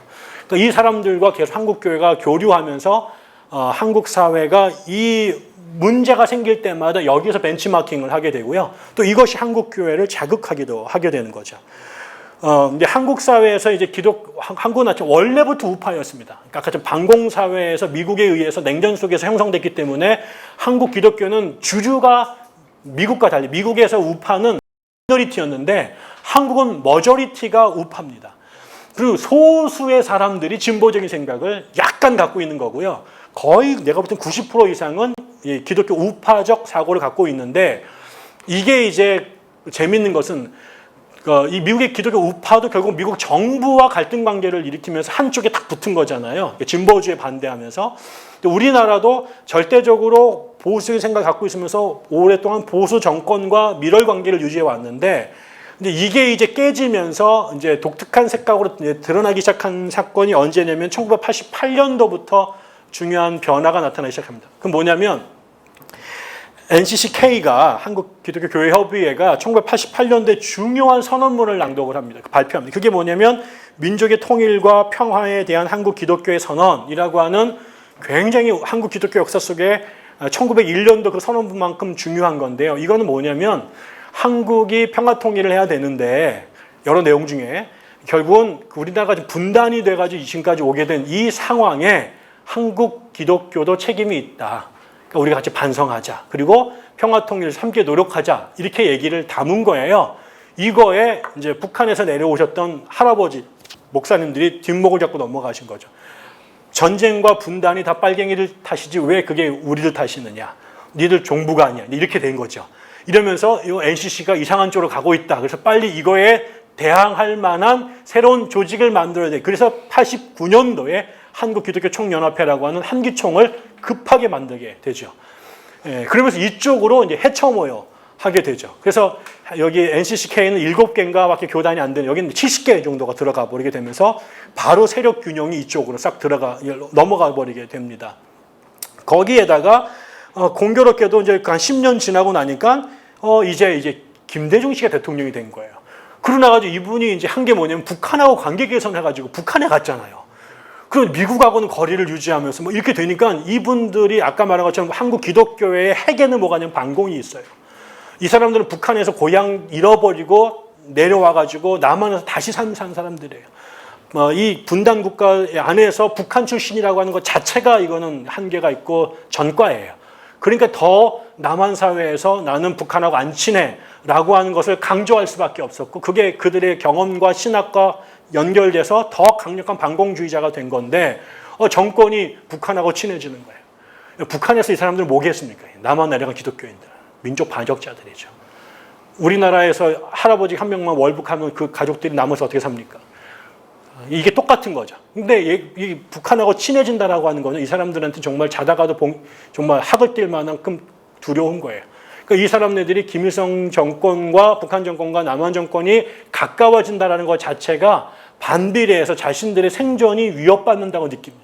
그러니까 이 사람들과 계속 한국교회가 교류하면서 한국 사회가 이 문제가 생길 때마다 여기서 벤치마킹을 하게 되고요. 또 이것이 한국교회를 자극하기도 하게 되는 거죠. 이제 한국 사회에서 이제 한국은 원래부터 우파였습니다. 그러니까 아까 반공사회에서 미국에 의해서 냉전 속에서 형성됐기 때문에 한국 기독교는 주류가 미국과 달리 미국에서 우파는 미너리티였는데 한국은 머저리티가 우파입니다. 그리고 소수의 사람들이 진보적인 생각을 약간 갖고 있는 거고요. 거의 내가 볼 땐 90% 이상은 기독교 우파적 사고를 갖고 있는데 이게 이제 재밌는 것은 이 미국의 기독교 우파도 결국 미국 정부와 갈등 관계를 일으키면서 한쪽에 딱 붙은 거잖아요. 진보주의에 반대하면서. 우리나라도 절대적으로 보수적인 생각을 갖고 있으면서 오랫동안 보수 정권과 밀월 관계를 유지해 왔는데 근데 이게 이제 깨지면서 이제 독특한 색깔로 드러나기 시작한 사건이 언제냐면 1988년도부터 중요한 변화가 나타나기 시작합니다. 그럼 뭐냐면 NCCK가 한국 기독교 교회 협의회가 1988년도에 중요한 선언문을 낭독을 합니다. 발표합니다. 그게 뭐냐면 민족의 통일과 평화에 대한 한국 기독교의 선언이라고 하는 굉장히 한국 기독교 역사 속에 1901년도 그 선언문만큼 중요한 건데요. 이거는 뭐냐면 한국이 평화 통일을 해야 되는데 여러 내용 중에 결국은 우리나라가 분단이 돼가지고 지금까지 오게 된 이 상황에 한국 기독교도 책임이 있다. 그러니까 우리가 같이 반성하자. 그리고 평화 통일을 함께 노력하자. 이렇게 얘기를 담은 거예요. 이거에 이제 북한에서 내려오셨던 할아버지 목사님들이 뒷목을 잡고 넘어가신 거죠. 전쟁과 분단이 다 빨갱이들 탓이지 왜 그게 우리들 탓이느냐. 니들 종부가 아니야. 이렇게 된 거죠. 이러면서 이 NCC가 이상한 쪽으로 가고 있다. 그래서 빨리 이거에 대항할 만한 새로운 조직을 만들어야 돼. 그래서 89년도에 한국기독교총연합회라고 하는 한기총을 급하게 만들게 되죠. 예, 그러면서 이쪽으로 이제 헤쳐모여 하게 되죠. 그래서 여기 NCCK는 7개인가 밖에 교단이 안 되는 여기는 70개 정도가 들어가 버리게 되면서 바로 세력 균형이 이쪽으로 싹 넘어가 버리게 됩니다. 거기에다가 공교롭게도 이제 한 10년 지나고 나니까 이제 김대중 씨가 대통령이 된 거예요. 그러나가지고 이분이 이제 한 게 뭐냐면 북한하고 관계 개선해가지고 북한에 갔잖아요. 그 미국하고는 거리를 유지하면서 뭐 이렇게 되니까 이분들이 아까 말한 것처럼 한국 기독교의 핵에는 뭐가 아니면 반공이 있어요. 이 사람들은 북한에서 고향 잃어버리고 내려와가지고 남한에서 다시 산 사람들이에요. 이 분단 국가 안에서 북한 출신이라고 하는 것 자체가 이거는 한계가 있고 전과예요. 그러니까 더 남한 사회에서 나는 북한하고 안 친해라고 하는 것을 강조할 수밖에 없었고 그게 그들의 경험과 신학과 연결돼서 더 강력한 반공주의자가 된 건데 정권이 북한하고 친해지는 거예요. 북한에서 이 사람들 뭐겠습니까 남한 내려간 기독교인들, 민족 반역자들이죠. 우리나라에서 할아버지 한 명만 월북하면 그 가족들이 남아서 어떻게 삽니까? 이게 똑같은 거죠. 근데 이 북한하고 친해진다라고 하는 거는 이 사람들한테 정말 자다가도 정말 학을 띨 만큼 두려운 거예요. 그러니까 이 사람들이 김일성 정권과 북한 정권과 남한 정권이 가까워진다라는 것 자체가 반비례해서 자신들의 생존이 위협받는다고 느낍니다.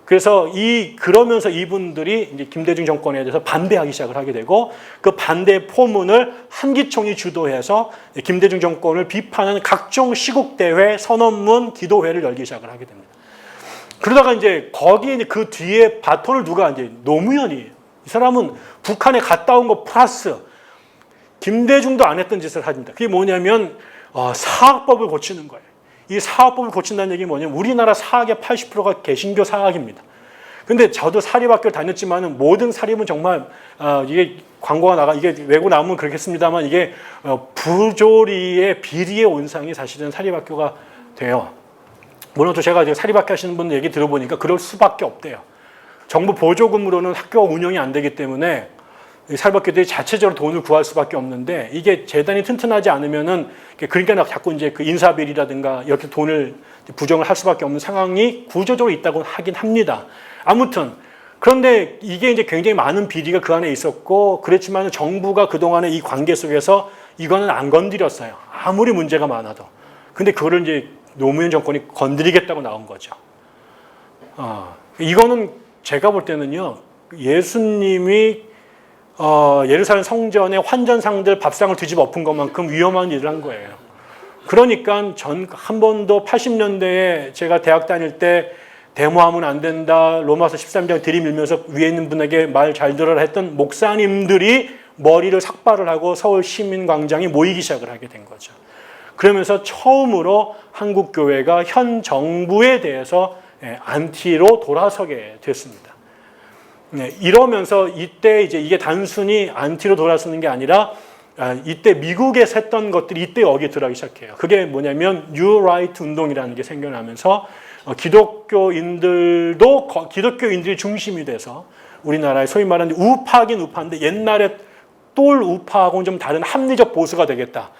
그래서 그러면서 이분들이 이제 김대중 정권에 대해서 반대하기 시작을 하게 되고 그 반대 포문을 한기총이 주도해서 김대중 정권을 비판하는 각종 시국대회, 선언문, 기도회를 열기 시작을 하게 됩니다. 그러다가 이제 거기에 그 뒤에 바톤을 누가 이제 노무현이에요. 이 사람은 북한에 갔다 온 거 플러스 김대중도 안 했던 짓을 합니다. 그게 뭐냐면 사학법을 고치는 거예요. 이 사학법을 고친다는 얘기는 뭐냐면 우리나라 사학의 80%가 개신교 사학입니다. 근데 저도 사립학교를 다녔지만 모든 사립은 정말 이게 광고가 이게 외고 나오면 그렇겠습니다만 이게 부조리의 비리의 온상이 사실은 사립학교가 돼요. 물론 또 제가 사립학교 하시는 분들 얘기 들어보니까 그럴 수밖에 없대요. 정부 보조금으로는 학교가 운영이 안 되기 때문에 사립학교들이 자체적으로 돈을 구할 수밖에 없는데 이게 재단이 튼튼하지 않으면은 그러니까 자꾸 이제 그 인사비리라든가 이렇게 돈을 부정을 할 수밖에 없는 상황이 구조적으로 있다고 하긴 합니다. 아무튼 그런데 이게 이제 굉장히 많은 비리가 그 안에 있었고 그랬지만 정부가 그동안에 이 관계 속에서 이거는 안 건드렸어요. 아무리 문제가 많아도. 근데 그거를 이제 노무현 정권이 건드리겠다고 나온 거죠. 이거는 제가 볼 때는요. 예수님이 예루살렘 성전에 환전상들 밥상을 뒤집어 엎은 것만큼 위험한 일을 한 거예요. 그러니까 한 번도 80년대에 제가 대학 다닐 때 데모하면 안 된다. 로마서 13장 들이밀면서 위에 있는 분에게 말 잘 들어라 했던 목사님들이 머리를 삭발을 하고 서울 시민광장에 모이기 시작을 하게 된 거죠. 그러면서 처음으로 한국교회가 현 정부에 대해서 안티로 돌아서게 됐습니다. 이러면서 이때 이제 이게 단순히 안티로 돌아서는 게 아니라 이때 미국에서 했던 것들이 이때 여기에 들어가기 시작해요. 그게 뭐냐면 뉴 라이트 운동이라는 게 생겨나면서 기독교인들이 중심이 돼서 우리나라의 소위 말하는 우파긴 우파인데 옛날에 똘 우파하고는 좀 다른 합리적 보수가 되겠다.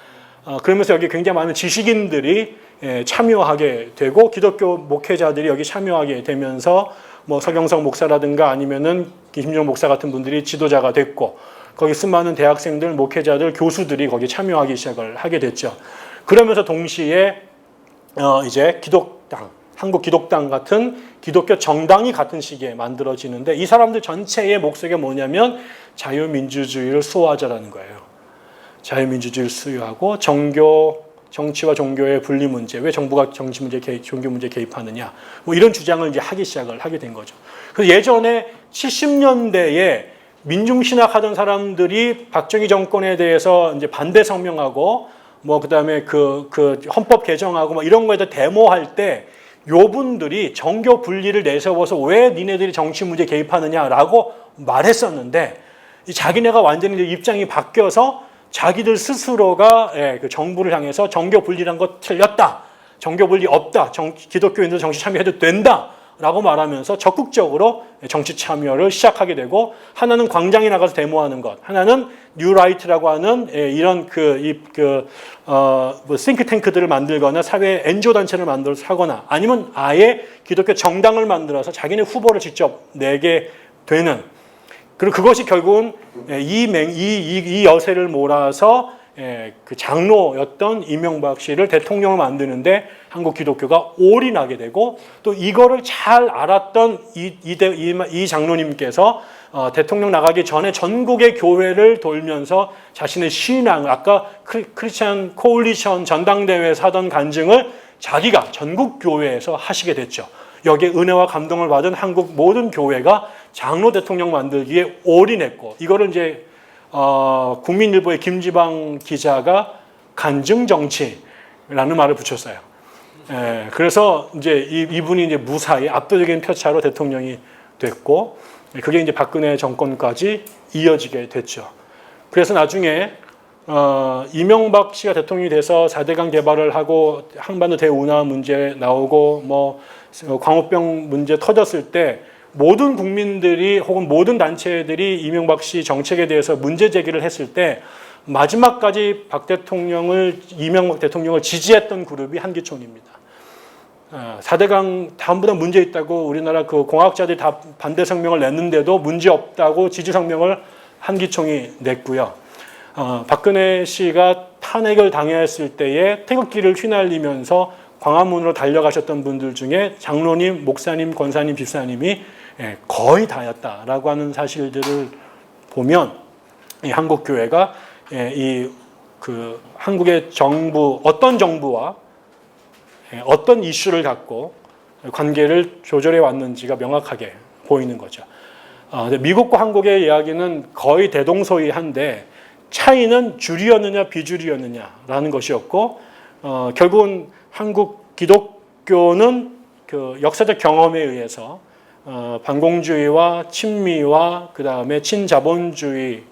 그러면서 여기 굉장히 많은 지식인들이 참여하게 되고 기독교 목회자들이 여기 참여하게 되면서 뭐 서경석 목사라든가 아니면은 김정은 목사 같은 분들이 지도자가 됐고 거기 수많은 대학생들, 목회자들, 교수들이 거기 참여하기 시작을 하게 됐죠. 그러면서 동시에 이제 기독당, 한국 기독당 같은 기독교 정당이 같은 시기에 만들어지는데 이 사람들 전체의 목적이 뭐냐면 자유민주주의를 수호하자라는 거예요. 자유민주주의를 수호하고 정치와 종교의 분리 문제, 왜 정부가 정치 문제, 종교 문제 개입하느냐, 뭐 이런 주장을 이제 하기 시작을 하게 된 거죠. 그래서 예전에 70년대에 민중신학 하던 사람들이 박정희 정권에 대해서 이제 반대 성명하고, 뭐 그다음에 그 헌법 개정하고 뭐 이런 거에 대해 데모할 때 요분들이 정교 분리를 내세워서 왜 니네들이 정치 문제 개입하느냐라고 말했었는데 자기네가 완전히 입장이 바뀌어서 자기들 스스로가 그 정부를 향해서 정교 분리란 거 틀렸다. 정교 분리 없다. 기독교인들 정치 참여해도 된다. 라고 말하면서 적극적으로 정치 참여를 시작하게 되고 하나는 광장에 나가서 데모하는 것. 하나는 뉴라이트라고 하는 이런 싱크탱크들을 만들거나 사회 NGO 단체를 만들어서 하거나 아니면 아예 기독교 정당을 만들어서 자기네 후보를 직접 내게 되는 그리고 그것이 결국은 이 여세를 몰아서 그 장로였던 이명박 씨를 대통령을 만드는데 한국 기독교가 올인하게 되고 또 이거를 잘 알았던 이 장로님께서 대통령 나가기 전에 전국의 교회를 돌면서 자신의 신앙, 아까 크리스찬 코올리션 전당대회에서 하던 간증을 자기가 전국 교회에서 하시게 됐죠. 여기에 은혜와 감동을 받은 한국 모든 교회가 장로 대통령 만들기에 올인했고 이거를 이제 국민일보의 김지방 기자가 간증 정치라는 말을 붙였어요. 그래서 이제 이분이 이제 무사히 압도적인 표차로 대통령이 됐고 그게 이제 박근혜 정권까지 이어지게 됐죠. 그래서 나중에 이명박 씨가 대통령이 돼서 4대강 개발을 하고 한반도 대운하 문제 나오고 뭐 광우병 문제 터졌을 때 모든 국민들이 혹은 모든 단체들이 이명박 씨 정책에 대해서 문제 제기를 했을 때 마지막까지 이명박 대통령을 지지했던 그룹이 한기총입니다. 4대강 전부 다 문제 있다고 우리나라 그 공학자들이 다 반대 성명을 냈는데도 문제 없다고 지지 성명을 한기총이 냈고요. 박근혜 씨가 탄핵을 당했을 때에 태극기를 휘날리면서 광화문으로 달려가셨던 분들 중에 장로님, 목사님, 권사님, 집사님이 거의 다였다라고 하는 사실들을 보면 이 한국교회가 한국의 정부, 어떤 정부와 어떤 이슈를 갖고 관계를 조절해 왔는지가 명확하게 보이는 거죠. 미국과 한국의 이야기는 거의 대동소이한데 차이는 줄이었느냐 비줄이었느냐라는 것이었고 결국은 한국 기독교는 그 역사적 경험에 의해서 반공주의와 친미와 그 다음에 친자본주의라고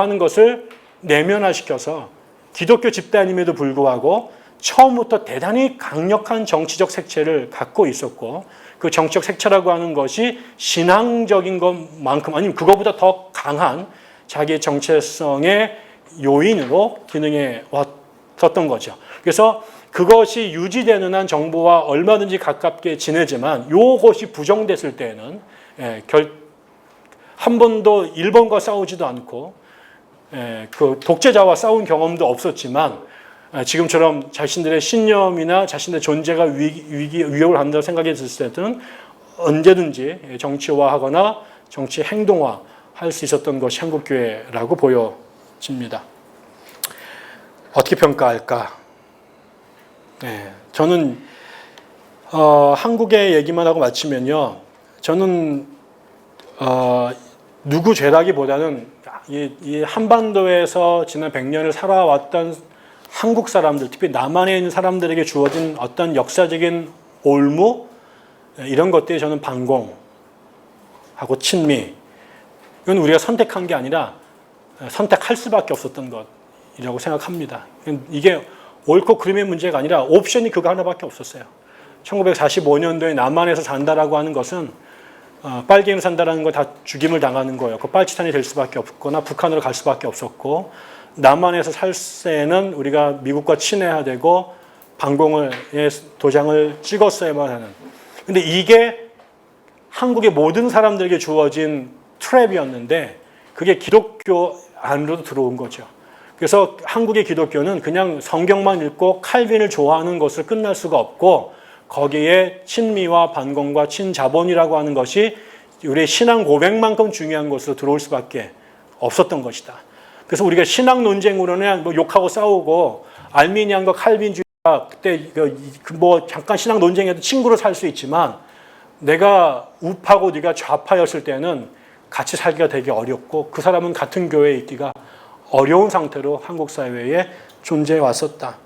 하는 것을 내면화시켜서 기독교 집단임에도 불구하고 처음부터 대단히 강력한 정치적 색채를 갖고 있었고 그 정치적 색채라고 하는 것이 신앙적인 것만큼 아니면 그거보다 더 강한 자기의 정체성의 요인으로 기능해 왔었던 거죠. 그래서 그것이 유지되는 한 정부와 얼마든지 가깝게 지내지만 이것이 부정됐을 때는 한 번도 일본과 싸우지도 않고 그 독재자와 싸운 경험도 없었지만 지금처럼 자신들의 신념이나 자신의 존재가 위협을 한다고 생각했을 때는 언제든지 정치화하거나 정치 행동화 할 수 있었던 것이 한국교회라고 보여집니다. 어떻게 평가할까? 저는 한국의 얘기만 하고 마치면요. 저는 누구 죄라기보다는 이 한반도에서 지난 100년을 살아왔던 한국 사람들, 특히 남한에 있는 사람들에게 주어진 어떤 역사적인 올무 이런 것들이 저는 반공하고 친미 이건 우리가 선택한 게 아니라 선택할 수밖에 없었던 것이라고 생각합니다. 이게 옳고 그름의 문제가 아니라 옵션이 그거 하나밖에 없었어요. 1945년도에 남한에서 산다라고 하는 것은 빨갱이로 산다라는 거 다 죽임을 당하는 거였고 빨치산이 될 수밖에 없거나 북한으로 갈 수밖에 없었고 남한에서 살 때는 우리가 미국과 친해야 되고 반공의 도장을 찍었어야만 하는. 근데 이게 한국의 모든 사람들에게 주어진 트랩이었는데 그게 기독교 안으로도 들어온 거죠. 그래서 한국의 기독교는 그냥 성경만 읽고 칼빈을 좋아하는 것을 끝날 수가 없고 거기에 친미와 반공과 친자본이라고 하는 것이 우리의 신앙 고백만큼 중요한 것으로 들어올 수밖에 없었던 것이다. 그래서 우리가 신앙 논쟁으로는 뭐 욕하고 싸우고 알미니안과 칼빈주의가 그때 뭐 잠깐 신앙 논쟁에도 친구로 살 수 있지만 내가 우파고 네가 좌파였을 때는 같이 살기가 되게 어렵고 그 사람은 같은 교회에 있기가 어려운 상태로 한국 사회에 존재해 왔었다.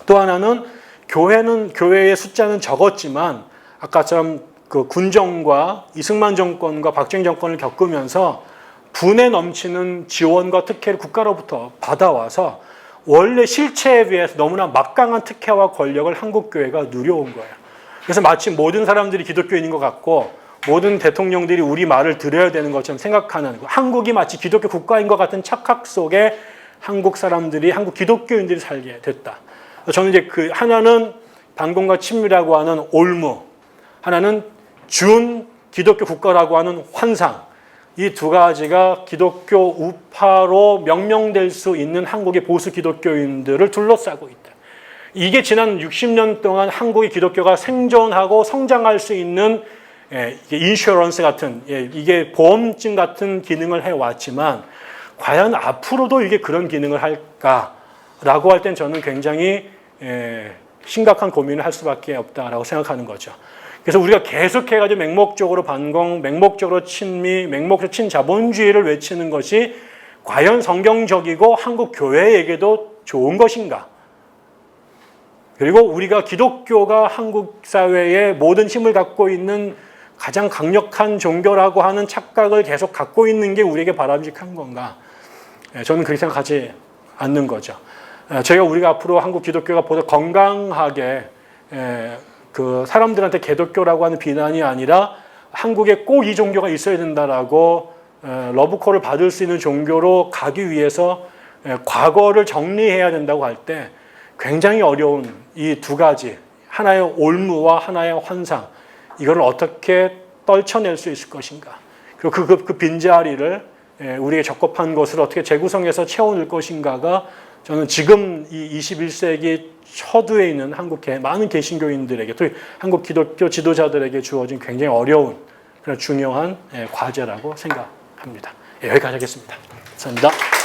또 하나는 교회의 숫자는 적었지만 아까처럼 그 군정과 이승만 정권과 박정희 정권을 겪으면서 분에 넘치는 지원과 특혜를 국가로부터 받아와서 원래 실체에 비해서 너무나 막강한 특혜와 권력을 한국 교회가 누려온 거예요. 그래서 마치 모든 사람들이 기독교인인 것 같고 모든 대통령들이 우리 말을 들어야 되는 것처럼 생각하는 한국이 마치 기독교 국가인 것 같은 착각 속에 한국 사람들이 한국 기독교인들이 살게 됐다. 저는 이제 그 하나는 반공과 친미라고 하는 올무, 하나는 준 기독교 국가라고 하는 환상. 이 두 가지가 기독교 우파로 명명될 수 있는 한국의 보수 기독교인들을 둘러싸고 있다. 이게 지난 60년 동안 한국의 기독교가 생존하고 성장할 수 있는 인슈런스 같은 이게 보험증 같은 기능을 해왔지만 과연 앞으로도 이게 그런 기능을 할까라고 할 땐 저는 굉장히 심각한 고민을 할 수밖에 없다라고 생각하는 거죠. 그래서 우리가 계속해가지고 맹목적으로 반공, 맹목적으로 친미, 맹목적으로 친자본주의를 외치는 것이 과연 성경적이고 한국 교회에게도 좋은 것인가? 그리고 우리가 기독교가 한국 사회에 모든 힘을 갖고 있는 가장 강력한 종교라고 하는 착각을 계속 갖고 있는 게 우리에게 바람직한 건가? 저는 그렇게 생각하지 않는 거죠. 우리가 앞으로 한국 기독교가 보다 건강하게 그 사람들한테 개독교라고 하는 비난이 아니라 한국에 꼭 이 종교가 있어야 된다라고 러브콜을 받을 수 있는 종교로 가기 위해서 과거를 정리해야 된다고 할 때 굉장히 어려운 이 두 가지, 하나의 올무와 하나의 환상, 이걸 어떻게 떨쳐낼 수 있을 것인가, 그리고 그 빈자리를 우리의 적합한 것을 어떻게 재구성해서 채워낼 것인가가 저는 지금 이 21세기 초두에 있는 많은 개신교인들에게, 또 한국 기독교 지도자들에게 주어진 굉장히 어려운 그런 중요한 과제라고 생각합니다. 여기까지 하겠습니다. 감사합니다.